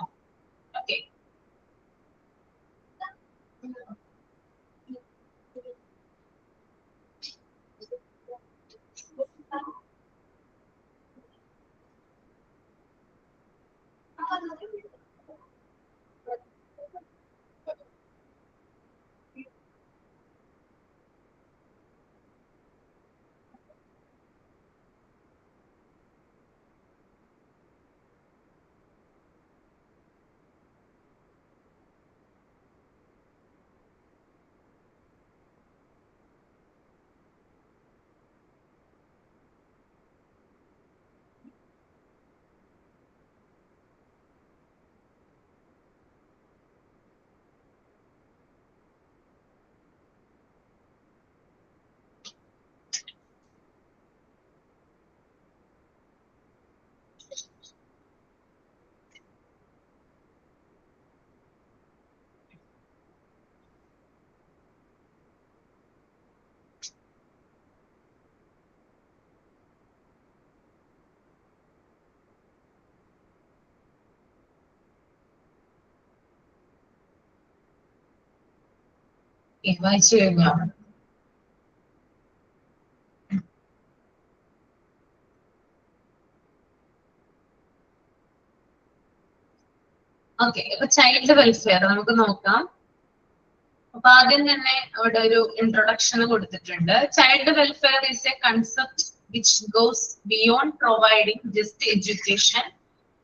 Speaker 1: ഓക്കെ, വായിച്ചു കഴിഞ്ഞോ? ഓക്കെ, അപ്പൊ ചൈൽഡ് വെൽഫെയർ നമുക്ക് നോക്കാം. അപ്പൊ ആദ്യം തന്നെ അവിടെ ഒരു ഇൻട്രൊഡക്ഷൻ കൊടുത്തിട്ടുണ്ട്. Child welfare is A concept which goes beyond providing just education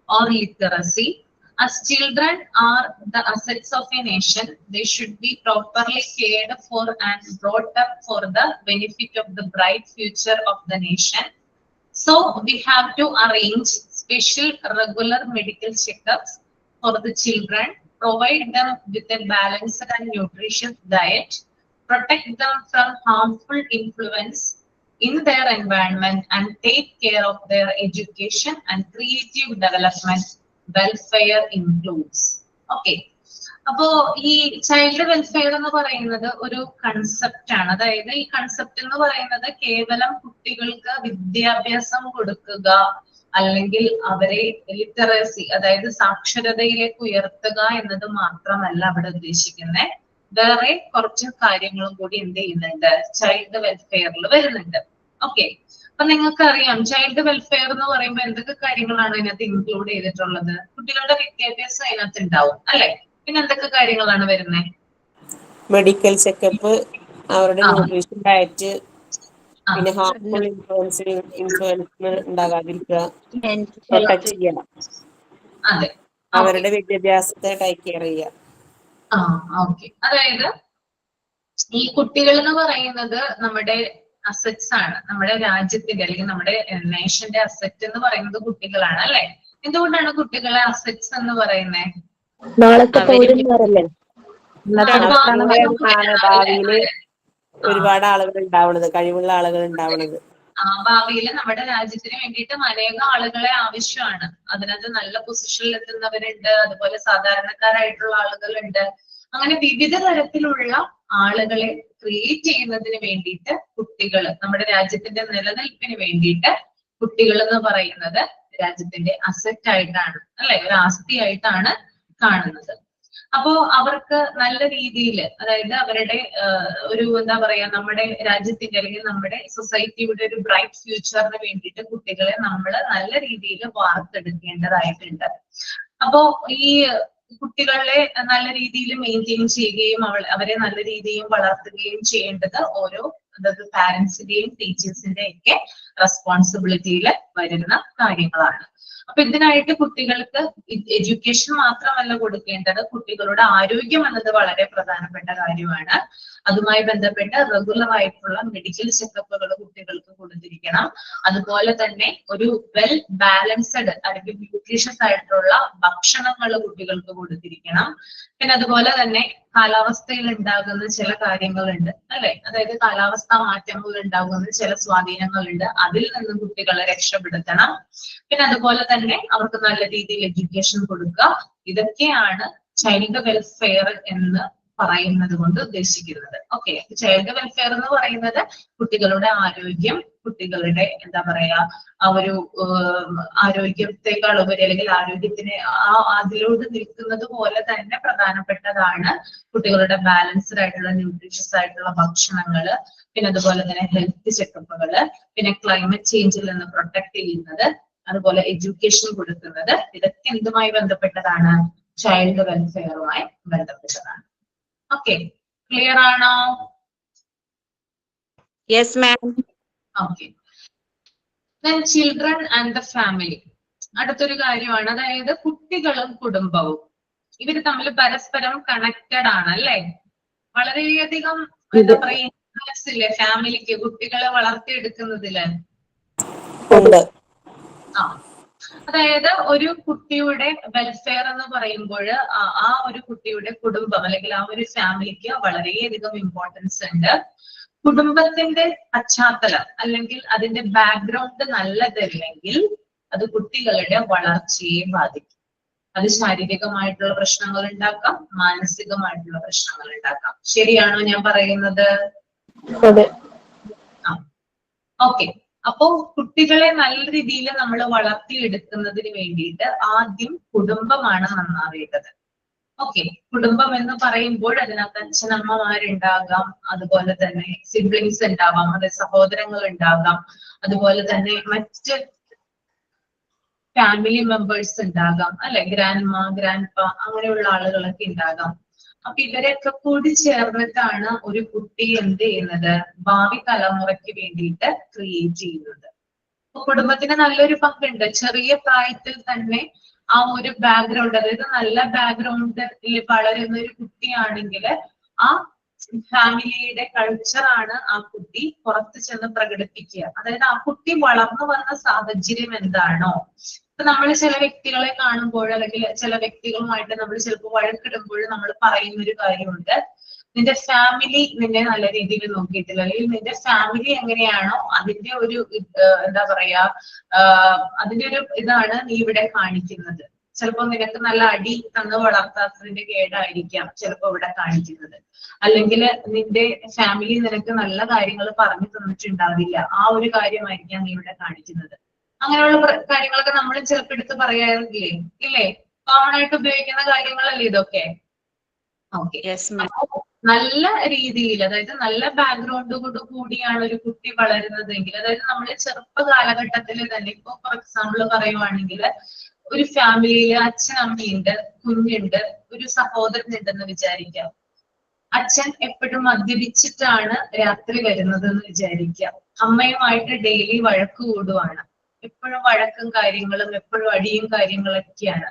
Speaker 1: or literacy. As children are the assets of a nation, they should be properly cared for and brought up for the benefit of the bright future of the nation. So we have to arrange special regular medical checkups for the children, provide them with a balanced and nutritious diet, protect them from harmful influence in their environment, and take care of their education and creative development. Welfare includes. Okay. അപ്പോ ഈ child welfare എന്ന് പറയുന്നത് ഒരു concept ആണ്. അതായത് ഈ concept എന്ന് പറയുന്നത് കേവലം കുട്ടികൾക്ക് വിദ്യാഭ്യാസം കൊടുക്കുക അല്ലെങ്കിൽ അവരെ ലിറ്ററസി, അതായത് സാക്ഷരതയിലേക്ക് ഉയർത്തുക എന്നത് മാത്രമല്ല അവിടെ ഉദ്ദേശിക്കുന്നത്. വേറെ കുറച്ച് കാര്യങ്ങളും കൂടി എന്ത് ചെയ്യുന്നുണ്ട്, ചൈൽഡ് വെൽഫെയറിൽ വരുന്നുണ്ട്. ഓക്കെ, അപ്പൊ നിങ്ങൾക്ക് അറിയാം ചൈൽഡ് വെൽഫെയർ എന്ന് പറയുമ്പോൾ എന്തൊക്കെ കാര്യങ്ങളാണ് അതിനകത്ത് ഇൻക്ലൂഡ് ചെയ്തിട്ടുള്ളത്? കുട്ടികളുടെ വിദ്യാഭ്യാസം അതിനകത്ത് ഉണ്ടാവും അല്ലെ? പിന്നെ എന്തൊക്കെ കാര്യങ്ങളാണ് വരുന്നത്?
Speaker 8: മെഡിക്കൽ ചെക്കപ്പ്, അവരുടെ ന്യൂട്രീഷൻ ഡയറ്റ്, പിന്നെ ഹാർംഫുൾ ഇൻഫ്ലുവൻസ് ഉണ്ടാകാതിരിക്കുക, പ്രൊട്ടക്ട് ചെയ്യണം,
Speaker 1: അതെ,
Speaker 8: അവരുടെ വിദ്യാഭ്യാസത്തെ ടേക്ക് കെയർ ചെയ്യുക.
Speaker 1: ഓക്കെ. അതായത് ഈ കുട്ടികൾ എന്ന് പറയുന്നത് നമ്മുടെ അസറ്റ്സ് ആണ്. നമ്മുടെ രാജ്യത്തിന്റെ അല്ലെങ്കിൽ നമ്മുടെ നേഷന്റെ അസറ്റ് എന്ന് പറയുന്നത് കുട്ടികളാണ് അല്ലെ? എന്തുകൊണ്ടാണ് കുട്ടികളെ അസറ്റ്സ് എന്ന് പറയുന്നത്?
Speaker 5: നാളത്തെ പൗരന്മാരല്ലേ?
Speaker 8: ഭാവിയില് ഒരുപാട് ആളുകൾ ഉണ്ടാവണത്, കഴിവുള്ള ആളുകൾ ഉണ്ടാവണത്.
Speaker 1: ഭാവിയിൽ നമ്മുടെ രാജ്യത്തിന് വേണ്ടിയിട്ടും അനേകം ആളുകളെ ആവശ്യമാണ്. അതിനകത്ത് നല്ല പൊസിഷനിൽ എത്തുന്നവരുണ്ട്, അതുപോലെ സാധാരണക്കാരായിട്ടുള്ള ആളുകളുണ്ട്. അങ്ങനെ വിവിധ തരത്തിലുള്ള ആളുകളെ ക്രിയേറ്റ് ചെയ്യുന്നതിന് വേണ്ടിയിട്ട് കുട്ടികൾ, നമ്മുടെ രാജ്യത്തിന്റെ നിലനിൽപ്പിന് വേണ്ടിയിട്ട് കുട്ടികൾ എന്ന് പറയുന്നത് രാജ്യത്തിന്റെ അസറ്റ് ആയിട്ടാണ് അല്ലെ, ഒരു ആസ്തിയായിട്ടാണ് കാണുന്നത്. അപ്പോ അവർക്ക് നല്ല രീതിയിൽ, അതായത് അവരുടെ ഒരു എന്താ പറയാ, നമ്മുടെ രാജ്യത്തിന്റെ അല്ലെങ്കിൽ നമ്മുടെ സൊസൈറ്റിയുടെ ഒരു ബ്രൈറ്റ് ഫ്യൂച്ചറിന് വേണ്ടിയിട്ട് കുട്ടികളെ നമ്മൾ നല്ല രീതിയിൽ വാർത്തെടുക്കേണ്ടതായിട്ടുണ്ട്. അപ്പോ ഈ കുട്ടികളെ നല്ല രീതിയിൽ മെയിൻറ്റെയിൻ ചെയ്യുകയും അവരെ നല്ല രീതിയിൽ വളർത്തുകയും ചെയ്യേണ്ടത് ഓരോ, അതായത് പാരന്റ്സിന്റെയും ടീച്ചേഴ്സിന്റെയും ഒക്കെ റെസ്പോൺസിബിലിറ്റിയിൽ വരുന്ന കാര്യങ്ങളാണ്. അപ്പൊ ഇതിനായിട്ട് കുട്ടികൾക്ക് എഡ്യൂക്കേഷൻ മാത്രമല്ല കൊടുക്കേണ്ടത്, കുട്ടികളുടെ ആരോഗ്യം എന്നത് വളരെ പ്രധാനപ്പെട്ട കാര്യമാണ്. അതുമായി ബന്ധപ്പെട്ട് റെഗുലർ ആയിട്ടുള്ള മെഡിക്കൽ ചെക്കപ്പുകൾ കുട്ടികൾക്ക് കൊടുത്തിരിക്കണം. അതുപോലെ തന്നെ ഒരു വെൽ ബാലൻസ്ഡ് അല്ലെങ്കിൽ ന്യൂട്രീഷ്യസ് ആയിട്ടുള്ള ഭക്ഷണങ്ങൾ കുട്ടികൾക്ക് കൊടുത്തിരിക്കണം. പിന്നെ അതുപോലെ തന്നെ കാലാവസ്ഥയിൽ ഉണ്ടാകുന്ന ചില കാര്യങ്ങളുണ്ട് അല്ലെ, അതായത് കാലാവസ്ഥാ മാറ്റങ്ങൾ ഉണ്ടാകുന്ന ചില സ്വാധീനങ്ങളുണ്ട്, അതിൽ നിന്ന് കുട്ടികളെ രക്ഷപ്പെടുത്തണം. പിന്നെ അതുപോലെ തന്നെ അവർക്ക് നല്ല രീതിയിൽ എഡ്യൂക്കേഷൻ കൊടുക്കുക. ഇതൊക്കെയാണ് ചൈൽഡ് വെൽഫെയർ എന്ന് പറയുന്നത് കൊണ്ട് ഉദ്ദേശിക്കുന്നത്. ഓക്കെ, ചൈൽഡ് വെൽഫെയർ എന്ന് പറയുന്നത് കുട്ടികളുടെ ആരോഗ്യം, കുട്ടികളുടെ എന്താ പറയാ, ആ ഒരു ആരോഗ്യത്തെക്കാൾ ഉപരി അല്ലെങ്കിൽ ആരോഗ്യത്തിന് അതിലോട് നിൽക്കുന്നത് പോലെ തന്നെ പ്രധാനപ്പെട്ടതാണ് കുട്ടികളുടെ ബാലൻസ്ഡ് ആയിട്ടുള്ള ന്യൂട്രീഷ്യസ് ആയിട്ടുള്ള ഭക്ഷണങ്ങള്, പിന്നെ അതുപോലെ തന്നെ ഹെൽത്ത് ചെക്കപ്പുകള്, പിന്നെ ക്ലൈമറ്റ് ചേഞ്ചിൽ നിന്ന് പ്രൊട്ടക്ട് ചെയ്യുന്നത്, അതുപോലെ എഡ്യൂക്കേഷൻ കൊടുക്കുന്നത്. ഇതൊക്കെ എന്തുമായി ബന്ധപ്പെട്ടതാണ്? ചൈൽഡ് വെൽഫെയറുമായി ബന്ധപ്പെട്ടതാണ്. ഓക്കെ, ക്ലിയർ ആണോ?
Speaker 6: Yes ma'am.
Speaker 1: Okay. Then children and the family. അടുത്തൊരു കാര്യമാണ്, അതായത് കുട്ടികളും കുടുംബവും ഇവര് തമ്മിൽ പരസ്പരം കണക്റ്റഡ് ആണ് അല്ലെ? വളരെയധികം എന്താ പറയാ ഇൻഫ്ലുവൻസ് ഇല്ലേ ഫാമിലിക്ക് കുട്ടികളെ വളർത്തിയെടുക്കുന്നതില്? അതായത് ഒരു കുട്ടിയുടെ വെൽഫെയർ എന്ന് പറയുമ്പോൾ ആ ഒരു കുട്ടിയുടെ കുടുംബം അല്ലെങ്കിൽ ആ ഒരു ഫാമിലിക്ക് വളരെയധികം ഇമ്പോർട്ടൻസ് ഉണ്ട്. കുടുംബത്തിന്റെ പശ്ചാത്തലം അല്ലെങ്കിൽ അതിന്റെ ബാക്ക്ഗ്രൗണ്ട് നല്ലതല്ലെങ്കിൽ അത് കുട്ടികളുടെ വളർച്ചയെ ബാധിക്കും. അത് ശാരീരികമായിട്ടുള്ള പ്രശ്നങ്ങൾ ഉണ്ടാക്കാം, മാനസികമായിട്ടുള്ള പ്രശ്നങ്ങൾ ഉണ്ടാക്കാം. ശരിയാണോ ഞാൻ പറയുന്നത്? ഓക്കെ. അപ്പോ കുട്ടികളെ നല്ല രീതിയിൽ നമ്മൾ വളർത്തിയെടുക്കുന്നതിന് വേണ്ടിയിട്ട് ആദ്യം കുടുംബമാണ് നന്നാവേണ്ടത്. ഓക്കെ, കുടുംബം എന്ന് പറയുമ്പോൾ അതിനകത്ത് അച്ഛനമ്മമാരുണ്ടാകാം, അതുപോലെ തന്നെ സിബ്ലിങ്സ് ഉണ്ടാവാം, അതായത് സഹോദരങ്ങൾ ഉണ്ടാകാം, അതുപോലെ തന്നെ മറ്റ് ഫാമിലി മെമ്പേഴ്സ് ഉണ്ടാകാം അല്ലെ, ഗ്രാൻഡ്മ ഗ്രാൻഡ്പ അങ്ങനെയുള്ള ആളുകളൊക്കെ ഉണ്ടാകാം. അപ്പൊ ഇവരെയൊക്കെ കൂടി ചേർന്നിട്ടാണ് ഒരു കുട്ടി എന്ത് ചെയ്യുന്നത്, ഭാവി തലമുറയ്ക്ക് വേണ്ടിയിട്ട് ക്രിയേറ്റ് ചെയ്യുന്നത്. അപ്പൊ കുടുംബത്തിന് നല്ലൊരു പങ്കുണ്ട്. ചെറിയ പ്രായത്തിൽ തന്നെ ആ ഒരു ബാക്ക്ഗ്രൗണ്ട്, അതായത് നല്ല ബാക്ക്ഗ്രൗണ്ടിൽ വളരുന്ന ഒരു കുട്ടിയാണെങ്കിൽ ആ ഫാമിലിയുടെ കൾച്ചറാണ് ആ കുട്ടി പുറത്ത് ചെന്ന് പ്രകടിപ്പിക്കുക. അതായത് ആ കുട്ടി വളർന്നു വന്ന സാഹചര്യം എന്താണോ, ഇപ്പൊ നമ്മൾ ചില വ്യക്തികളെ കാണുമ്പോൾ അല്ലെങ്കിൽ ചില വ്യക്തികളുമായിട്ട് നമ്മൾ ചിലപ്പോൾ വഴക്കിടുമ്പോൾ നമ്മൾ പറയുന്ന ഒരു കാര്യമുണ്ട്, നിന്റെ ഫാമിലി നിന്നെ നല്ല രീതിയിൽ നോക്കിയിട്ടില്ല, അല്ലെങ്കിൽ നിന്റെ ഫാമിലി എങ്ങനെയാണോ അതിന്റെ ഒരു എന്താ പറയാ അതിന്റെ ഒരു ഇതാണ് നീ ഇവിടെ കാണിക്കുന്നത്. ചിലപ്പോ നിനക്ക് നല്ല അടി തന്ന് വളർത്താത്തതിന്റെ കേടായിരിക്കാം ചിലപ്പോ ഇവിടെ കാണിക്കുന്നത്, അല്ലെങ്കിൽ നിന്റെ ഫാമിലി നിനക്ക് നല്ല കാര്യങ്ങൾ പറഞ്ഞു തന്നിട്ടുണ്ടാവില്ല, ആ ഒരു കാര്യമായിരിക്കാം നീ ഇവിടെ കാണിക്കുന്നത്. അങ്ങനെയുള്ള കാര്യങ്ങളൊക്കെ നമ്മൾ ചിലപ്പോൾ എടുത്ത് പറയാറില്ലേ, ഇല്ലേ? കോമൺ ആയിട്ട് ഉപയോഗിക്കുന്ന കാര്യങ്ങളല്ലേ ഇതൊക്കെ? ഓക്കെ. നല്ല രീതിയിൽ, അതായത് നല്ല ബാക്ക്ഗ്രൗണ്ടോട് കൂടിയാണ് ഒരു കുട്ടി വളരുന്നതെങ്കിൽ, അതായത് നമ്മൾ ചെറുപ്പ കാലഘട്ടത്തിൽ തന്നെ, ഇപ്പൊ ഫോർ എക്സാമ്പിൾ പറയുവാണെങ്കിൽ ഒരു ഫാമിലിയിൽ അച്ഛനമ്മയുണ്ട്, കുഞ്ഞുണ്ട്, ഒരു സഹോദരൻ ഉണ്ടെന്ന് വിചാരിക്കാം. അച്ഛൻ എപ്പോഴും മദ്യപിച്ചിട്ടാണ് രാത്രി വരുന്നത് എന്ന് വിചാരിക്കാം. അമ്മയുമായിട്ട് ഡെയിലി വഴക്ക് കൂടുവാണ്. എപ്പോഴും വഴക്കും കാര്യങ്ങളും എപ്പോഴും അടിയും കാര്യങ്ങളൊക്കെയാണ്.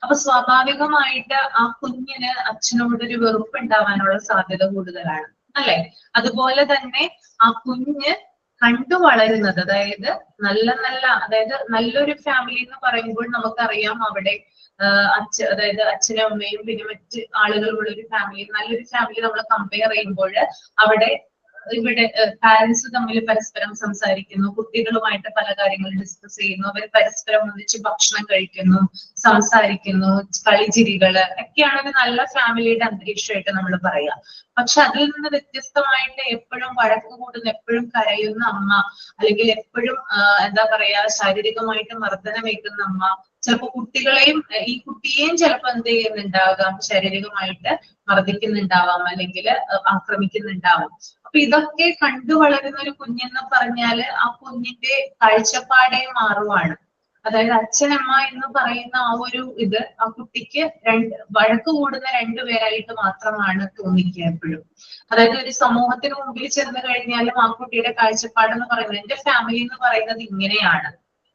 Speaker 1: അപ്പൊ സ്വാഭാവികമായിട്ട് ആ കുഞ്ഞിന് അച്ഛനോടൊരു വെറുപ്പ് ഉണ്ടാവാനുള്ള സാധ്യത കൂടുതലാണ് അല്ലെ? അതുപോലെ തന്നെ ആ കുഞ്ഞ് കണ്ടു വളരുന്നത്, അതായത് അതായത് നല്ലൊരു ഫാമിലി എന്ന് പറയുമ്പോൾ നമുക്കറിയാം അവിടെ അതായത് അച്ഛനും അമ്മയും പിന്നെ മറ്റ് ആളുകളുള്ള ഒരു ഫാമിലി, നല്ലൊരു ഫാമിലി നമ്മൾ കമ്പയർ ചെയ്യുമ്പോൾ അവിടെ ഇവിടെ പാരന്റ്സ് തമ്മിൽ പരസ്പരം സംസാരിക്കുന്നു, കുട്ടികളുമായിട്ട് പല കാര്യങ്ങളും ഡിസ്കസ് ചെയ്യുന്നു, അവർ പരസ്പരം ഒന്നിച്ച് ഭക്ഷണം കഴിക്കുന്നു, സംസാരിക്കുന്നു, കളിചിരികള് ഒക്കെയാണ് ഒരു നല്ല ഫാമിലിയുടെ അന്തരീക്ഷമായിട്ട് നമ്മൾ പറയാം. പക്ഷെ അതിൽ നിന്ന് വ്യത്യസ്തമായിട്ട് എപ്പോഴും വഴക്ക് കൂടുന്ന, എപ്പോഴും കരയുന്ന അമ്മ, അല്ലെങ്കിൽ എപ്പോഴും എന്താ പറയാ ശാരീരികമായിട്ട് മർദ്ദനമേക്കുന്ന അമ്മ, ചിലപ്പോ കുട്ടികളെയും ഈ കുട്ടിയെയും ചിലപ്പോ എന്ത് ചെയ്യുന്നുണ്ടാകാം, ശാരീരികമായിട്ട് മർദ്ദിക്കുന്നുണ്ടാവാം, അല്ലെങ്കിൽ ആക്രമിക്കുന്നുണ്ടാവാം. അപ്പൊ ഇതൊക്കെ കണ്ടു വളരുന്ന ഒരു കുഞ്ഞെന്ന് പറഞ്ഞാല് ആ കുഞ്ഞിന്റെ കാഴ്ചപ്പാടേ മാറുവാണ്. അതായത് അച്ഛനമ്മ എന്ന് പറയുന്ന ആ ഒരു ഇത് ആ കുട്ടിക്ക് വഴക്ക് കൂടുന്ന രണ്ടുപേരായിട്ട് മാത്രമാണ് തോന്നിക്കുക എപ്പോഴും. അതായത് ഒരു സമൂഹത്തിന് മുമ്പിൽ ചെന്ന് കഴിഞ്ഞാലും ആ കുട്ടിയുടെ കാഴ്ചപ്പാടെന്ന് പറയുന്നത് എന്റെ ഫാമിലി എന്ന് പറയുന്നത് ഇങ്ങനെയാണ്,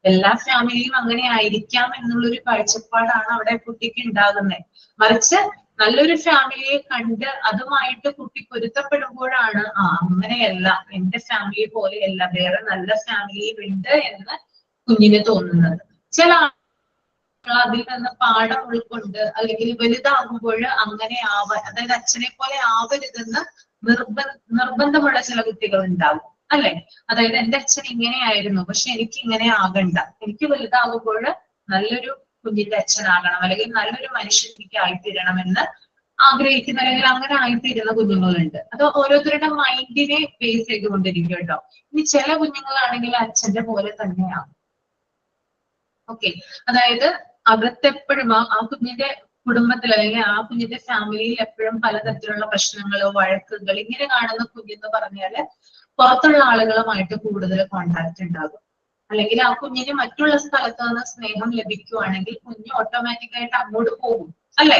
Speaker 1: എല്ലാ ഫാമിലിയും അങ്ങനെ ആയിരിക്കാം എന്നുള്ളൊരു കാഴ്ചപ്പാടാണ് അവിടെ കുട്ടിക്ക് ഉണ്ടാകുന്നത്. മറിച്ച് നല്ലൊരു ഫാമിലിയെ കണ്ട് അതുമായിട്ട് കുട്ടി പൊരുത്തപ്പെടുമ്പോഴാണ് അങ്ങനെയല്ല, എന്റെ ഫാമിലി പോലെയല്ല, വേറെ നല്ല ഫാമിലിയും ഉണ്ട് എന്ന് കുഞ്ഞിന് തോന്നുന്നത്. ചില അതിൽ നിന്ന് പാഠം ഉൾക്കൊണ്ട് അല്ലെങ്കിൽ വലുതാകുമ്പോൾ അങ്ങനെ അതായത് അച്ഛനെ പോലെ ആവരുതെന്ന് നിർബന്ധമുള്ള ചില കുട്ടികൾ ഉണ്ടാവും അല്ലെ? അതായത് എന്റെ അച്ഛൻ ഇങ്ങനെയായിരുന്നു, പക്ഷെ എനിക്ക് ഇങ്ങനെ ആകണ്ട, എനിക്ക് വലുതാകുമ്പോൾ നല്ലൊരു കുഞ്ഞിന്റെ അച്ഛനാകണം, അല്ലെങ്കിൽ നല്ലൊരു മനുഷ്യൻ എനിക്ക് ആയിത്തീരണമെന്ന് ആഗ്രഹിക്കുന്ന, അല്ലെങ്കിൽ അങ്ങനെ ആയിത്തീരുന്ന കുഞ്ഞുങ്ങളുണ്ട്. അത് ഓരോരുത്തരുടെ മൈൻഡിനെ ബേസ് ചെയ്തുകൊണ്ടിരിക്കും കേട്ടോ. ഇനി ചില കുഞ്ഞുങ്ങളാണെങ്കിൽ അച്ഛന്റെ പോലെ തന്നെയാണ്. ഓക്കെ, അതായത് അകത്തെപ്പോഴും ആ കുഞ്ഞിന്റെ കുടുംബത്തിൽ അല്ലെങ്കിൽ ആ കുഞ്ഞിന്റെ ഫാമിലിയിൽ എപ്പോഴും പലതരത്തിലുള്ള പ്രശ്നങ്ങളോ വഴക്കുകൾ ഇങ്ങനെ കാണുന്ന കുഞ്ഞെന്ന് പറഞ്ഞാല് പുറത്തുള്ള ആളുകളുമായിട്ട് കൂടുതൽ കോണ്ടാക്ട് ഉണ്ടാകും. അല്ലെങ്കിൽ ആ കുഞ്ഞിന് മറ്റുള്ള സ്ഥലത്ത് നിന്ന് സ്നേഹം ലഭിക്കുവാണെങ്കിൽ കുഞ്ഞ് ഓട്ടോമാറ്റിക്കായിട്ട് അങ്ങോട്ട് പോകും അല്ലെ?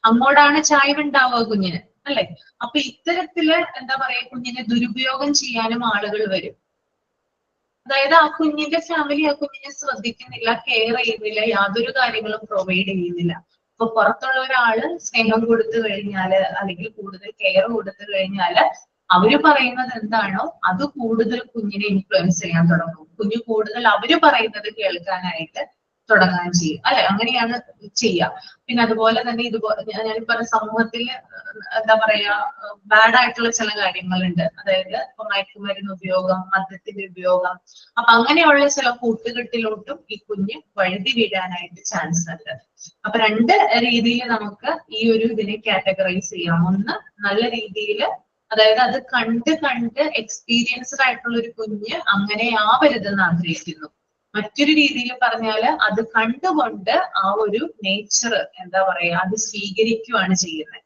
Speaker 1: അങ്ങോട്ടാണ് ചായ്വുണ്ടാവുക കുഞ്ഞിന് അല്ലെ? അപ്പൊ ഇത്തരത്തില് എന്താ പറയാ കുഞ്ഞിനെ ദുരുപയോഗം ചെയ്യാനും ആളുകൾ വരും. അതായത് ആ കുഞ്ഞിന്റെ ഫാമിലി ആ കുഞ്ഞിനെ ശ്രദ്ധിക്കുന്നില്ല, കെയർ ചെയ്യുന്നില്ല, യാതൊരു കാര്യങ്ങളും പ്രൊവൈഡ് ചെയ്യുന്നില്ല. അപ്പൊ പുറത്തുള്ള ഒരാള് സ്നേഹം കൊടുത്തു കഴിഞ്ഞാല് അല്ലെങ്കിൽ കൂടുതൽ കെയർ കൊടുത്തു കഴിഞ്ഞാല് അവര് പറയുന്നത് എന്താണോ അത് കൂടുതൽ കുഞ്ഞിനെ ഇൻഫ്ലുവൻസ് ചെയ്യാൻ തുടങ്ങും. കുഞ്ഞ് കൂടുതൽ അവര് പറയുന്നത് കേൾക്കാനായിട്ട് തുടങ്ങാൻ ചെയ്യും അല്ലെ? അങ്ങനെയാണ് ചെയ്യുക. പിന്നെ അതുപോലെ തന്നെ ഇതുപോലെ ഞാൻ പറഞ്ഞ സമൂഹത്തിൽ എന്താ പറയാ ബാഡ് ആയിട്ടുള്ള ചില കാര്യങ്ങളുണ്ട്. അതായത് ഇപ്പൊ മയക്കുമരുന്ന് ഉപയോഗം, മദ്യത്തിന്റെ ഉപയോഗം, അപ്പൊ അങ്ങനെയുള്ള ചില കൂട്ടുകെട്ടിലോട്ടും ഈ കുഞ്ഞ് വഴുതി വീഴാനായിട്ട് ചാൻസ് ഉണ്ട്. അപ്പൊ രണ്ട് രീതിയിൽ നമുക്ക് ഈ ഒരു ഇതിനെ കാറ്റഗറൈസ് ചെയ്യാം. ഒന്ന് നല്ല രീതിയിൽ, അതായത് അത് കണ്ട് എക്സ്പീരിയൻസ്ഡ് ആയിട്ടുള്ള ഒരു കുഞ്ഞ് അങ്ങനെ ആവരുതെന്ന് ആഗ്രഹിക്കുന്നു. മറ്റൊരു രീതിയിൽ പറഞ്ഞാല് അത് കണ്ടുകൊണ്ട് ആ ഒരു നേച്ചർ എന്താ പറയാ അത് സ്വീകരിക്കുകയാണ് ചെയ്യുന്നത്.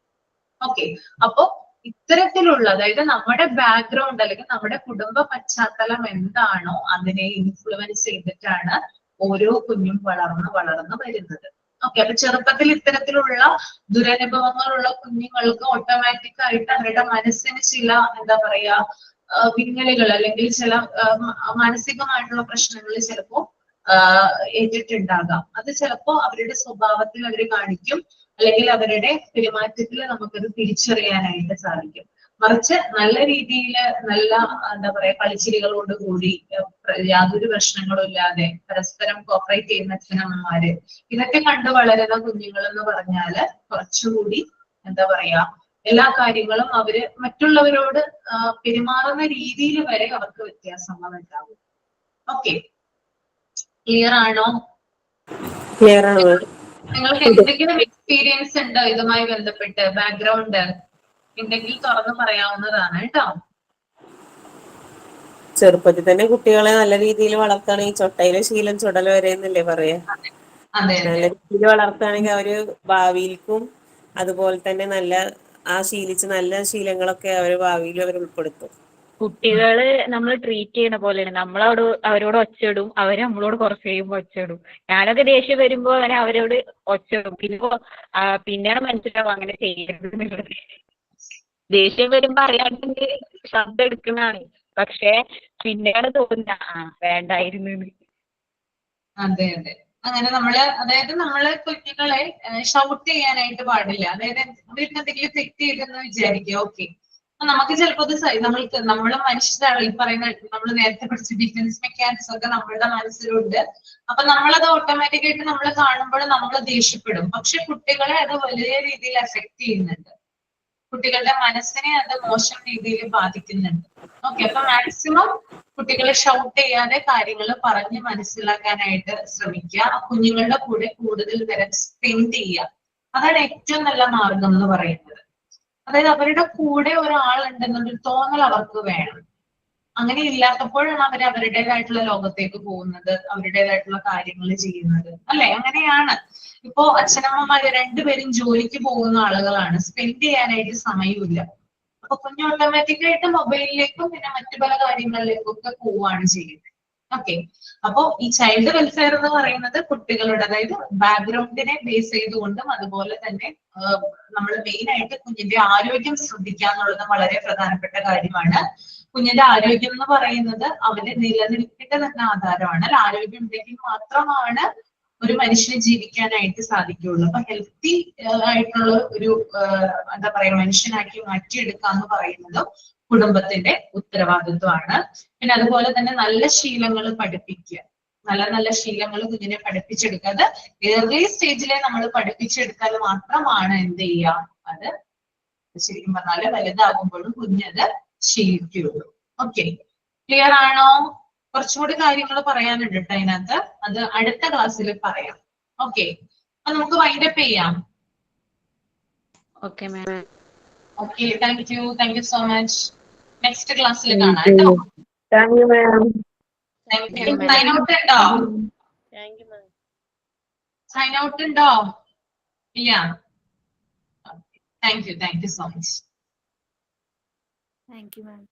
Speaker 1: ഓക്കെ, അപ്പൊ ഇത്തരത്തിലുള്ള, അതായത് നമ്മുടെ ബാക്ക്ഗ്രൗണ്ട് അല്ലെങ്കിൽ നമ്മുടെ കുടുംബ പശ്ചാത്തലം എന്താണോ അതിനെ ഇൻഫ്ലുവൻസ് ചെയ്തിട്ടാണ് ഓരോ കുഞ്ഞും വളർന്ന് വരുന്നത്. ഓക്കെ, അപ്പൊ ചെറുപ്പത്തിൽ ഇത്തരത്തിലുള്ള ദുരനുഭവങ്ങളുള്ള കുഞ്ഞുങ്ങൾക്ക് ഓട്ടോമാറ്റിക് ആയിട്ട് അവരുടെ മനസ്സിന് ചില എന്താ പറയാ വിങ്ങലുകൾ അല്ലെങ്കിൽ ചില മാനസികമായിട്ടുള്ള പ്രശ്നങ്ങൾ ചിലപ്പോ ഏറ്റിട്ടുണ്ടാകാം. അത് ചിലപ്പോ അവരുടെ സ്വഭാവത്തിൽ അവർ കാണിക്കും, അല്ലെങ്കിൽ അവരുടെ പെരുമാറ്റത്തിൽ നമുക്കത് തിരിച്ചറിയാനായിട്ട് സാധിക്കും. മറിച്ച് നല്ല രീതിയിൽ നല്ല എന്താ പറയാ കളിച്ചിരികളോട് കൂടി യാതൊരു പ്രശ്നങ്ങളും ഇല്ലാതെ പരസ്പരം കോപ്പറേറ്റ് ചെയ്യുന്ന അച്ഛനമ്മമാര്, ഇതൊക്കെ കണ്ടു വളരുന്ന കുഞ്ഞുങ്ങൾ എന്ന് പറഞ്ഞാല് കുറച്ചുകൂടി എന്താ പറയാ എല്ലാ കാര്യങ്ങളും അവര് മറ്റുള്ളവരോട് പെരുമാറുന്ന രീതിയിൽ വരെ അവർക്ക് വ്യത്യാസങ്ങൾ ഉണ്ടാകും. ഓക്കെ, ക്ലിയർ ആണോ?
Speaker 8: ക്ലിയർ ആണ്.
Speaker 1: നിങ്ങൾക്ക് എന്തെങ്കിലും എക്സ്പീരിയൻസ് ഉണ്ടോ ഇതുമായി ബന്ധപ്പെട്ട്? ബാക്ക്ഗ്രൗണ്ട് ഉണ്ടെങ്കിൽ തുറന്നു പറയാവുന്നതാണ് കേട്ടോ.
Speaker 8: ചെറുപ്പത്തിൽ തന്നെ കുട്ടികളെ നല്ല രീതിയിൽ വളർത്തുകയാണെങ്കിൽ ചൊട്ടയിലെ ശീലം ചുടല വരെ എന്നല്ലേ പറയാ. നല്ല രീതിയിൽ വളർത്തുകയാണെങ്കിൽ അവര് ഭാവിയിൽക്കും അതുപോലെ തന്നെ ശീലിച്ച നല്ല ശീലങ്ങളൊക്കെ അവര് ഭാവിയിൽ അവർ ഉൾപ്പെടുത്തും.
Speaker 6: കുട്ടികള് നമ്മൾ ട്രീറ്റ് ചെയ്യുന്ന പോലെയാണ്. അവരോട് ഒച്ചയിടും, അവര് നമ്മളോട് കുറച്ച് കഴിയുമ്പോൾ ഒച്ചയിടും. ഞാനൊക്കെ ദേഷ്യം വരുമ്പോ അങ്ങനെ അവരോട് ഒച്ചയിടും. പിന്നെയാണ് മനസ്സിലാവും അങ്ങനെ ചെയ്യരുത്. ദേഷ്യം വരുമ്പോ അറിയാണ്ട് ശബ്ദം എടുക്കുന്നതാണ്, പക്ഷെ പിന്നെയാണ് തോന്നുക വേണ്ടായിരുന്നു.
Speaker 1: അതെ അതെ. അങ്ങനെ നമ്മള് അതായത് നമ്മള് കുഞ്ഞുങ്ങളെ ഷൗട്ട് ചെയ്യാനായിട്ട് പാടില്ല. അതായത് അവർക്ക് എന്തെങ്കിലും തെറ്റ് ചെയ്തെന്ന് വിചാരിക്കുക. ഓക്കെ, അപ്പൊ നമുക്ക് ചിലപ്പോൾ അത് നമ്മള് മനുഷ്യരാണ് ഈ പറയുന്ന നമ്മൾ നേരത്തെ പഠിച്ച ഡിഫൻസ് മെക്കാനിസം ഒക്കെ നമ്മളുടെ മനസ്സിലുണ്ട്. അപ്പൊ നമ്മളത് ഓട്ടോമാറ്റിക് ആയിട്ട് നമ്മൾ കാണുമ്പോൾ നമ്മൾ ദേഷ്യപ്പെടും. പക്ഷെ കുട്ടികളെ അത് വലിയ രീതിയിൽ എഫക്ട് ചെയ്യുന്നുണ്ട്. കുട്ടികളുടെ മനസ്സിനെ അത് മോശം രീതിയിൽ ബാധിക്കുന്നുണ്ട്. ഓക്കെ, അപ്പൊ മാക്സിമം കുട്ടികളെ ഷൗട്ട് ചെയ്യാതെ കാര്യങ്ങൾ പറഞ്ഞ് മനസ്സിലാക്കാനായിട്ട് ശ്രമിക്കുക. കുഞ്ഞുങ്ങളുടെ കൂടെ കൂടുതൽ നേരം സ്പെൻഡ് ചെയ്യുക. അതാണ് ഏറ്റവും നല്ല മാർഗം എന്ന് പറയുന്നത്. അതായത് അവരുടെ കൂടെ ഒരാളുണ്ടെന്നൊരു തോന്നൽ അവർക്ക് വേണം. അങ്ങനെ ഇല്ലാത്തപ്പോഴാണ് അവർ അവരുടേതായിട്ടുള്ള ലോകത്തേക്ക് പോകുന്നത്, അവരുടേതായിട്ടുള്ള കാര്യങ്ങൾ ചെയ്യുന്നത്. അല്ലെ? അങ്ങനെയാണ്. ഇപ്പോ അച്ഛനമ്മമാര് രണ്ടുപേരും ജോലിക്ക് പോകുന്ന ആളുകളാണ്, സ്പെൻഡ് ചെയ്യാനായിട്ട് സമയമില്ല. അപ്പൊ കുഞ്ഞ് ഓട്ടോമാറ്റിക് ആയിട്ട് മൊബൈലിലേക്കും പിന്നെ മറ്റു പല കാര്യങ്ങളിലേക്കും ഒക്കെ പോവുകയാണ് ചെയ്യുന്നത്. ഓക്കെ, അപ്പോ ഈ ചൈൽഡ് വെൽഫെയർ എന്ന് പറയുന്നത് കുട്ടികളുടെ, അതായത് ബാക്ക്ഗ്രൗണ്ടിനെ ബേസ് ചെയ്തുകൊണ്ടും അതുപോലെ തന്നെ നമ്മൾ മെയിൻ ആയിട്ട് കുഞ്ഞിന്റെ ആരോഗ്യം ശ്രദ്ധിക്കുക എന്നുള്ളത് വളരെ പ്രധാനപ്പെട്ട കാര്യമാണ്. കുഞ്ഞിന്റെ ആരോഗ്യം എന്ന് പറയുന്നത് അവന്റെ നിലനിൽപ്പിന്റെ തന്നെ ആധാരമാണ്. ആരോഗ്യം ഉണ്ടെങ്കിൽ മാത്രമാണ് ഒരു മനുഷ്യന് ജീവിക്കാനായിട്ട് സാധിക്കുകയുള്ളൂ. അപ്പൊ ഹെൽത്തി ആയിട്ടുള്ള ഒരു എന്താ പറയാ മനുഷ്യനാക്കി മാറ്റിയെടുക്കുക എന്ന് പറയുന്നതും കുടുംബത്തിന്റെ ഉത്തരവാദിത്വമാണ്. പിന്നെ അതുപോലെ തന്നെ നല്ല ശീലങ്ങൾ പഠിപ്പിക്കുക. നല്ല നല്ല ശീലങ്ങൾ കുഞ്ഞിനെ പഠിപ്പിച്ചെടുക്കുക. അത് ഏർലി സ്റ്റേജിലെ നമ്മൾ പഠിപ്പിച്ചെടുത്താൽ മാത്രമാണ് എന്ത് ചെയ്യുക, അത് ശരിക്കും പറഞ്ഞാല് വലുതാകുമ്പോഴും കുഞ്ഞത് ശീലിക്കുകയുള്ളൂ. ഓക്കെ, ക്ലിയർ ആണോ? കുറച്ചുകൂടി കാര്യങ്ങൾ പറയാനുണ്ട് കേട്ടോ അതിനകത്ത്. അത് അടുത്ത ക്ലാസ്സിൽ പറയാം. ഓക്കെ, അപ്പൊ നമുക്ക് വൈൻഡപ്പ് ചെയ്യാം.
Speaker 6: Okay ma'am.
Speaker 1: Okay, thank you so much. Next ക്ലാസ്സിൽ കാണാം കേട്ടോ.
Speaker 3: Thank you ma'am.
Speaker 1: Sign out ഉണ്ടോ? സൈൻ ഔട്ട് ഉണ്ടോ? ഇല്ല. Thank you so much.
Speaker 4: Thank you, ma'am.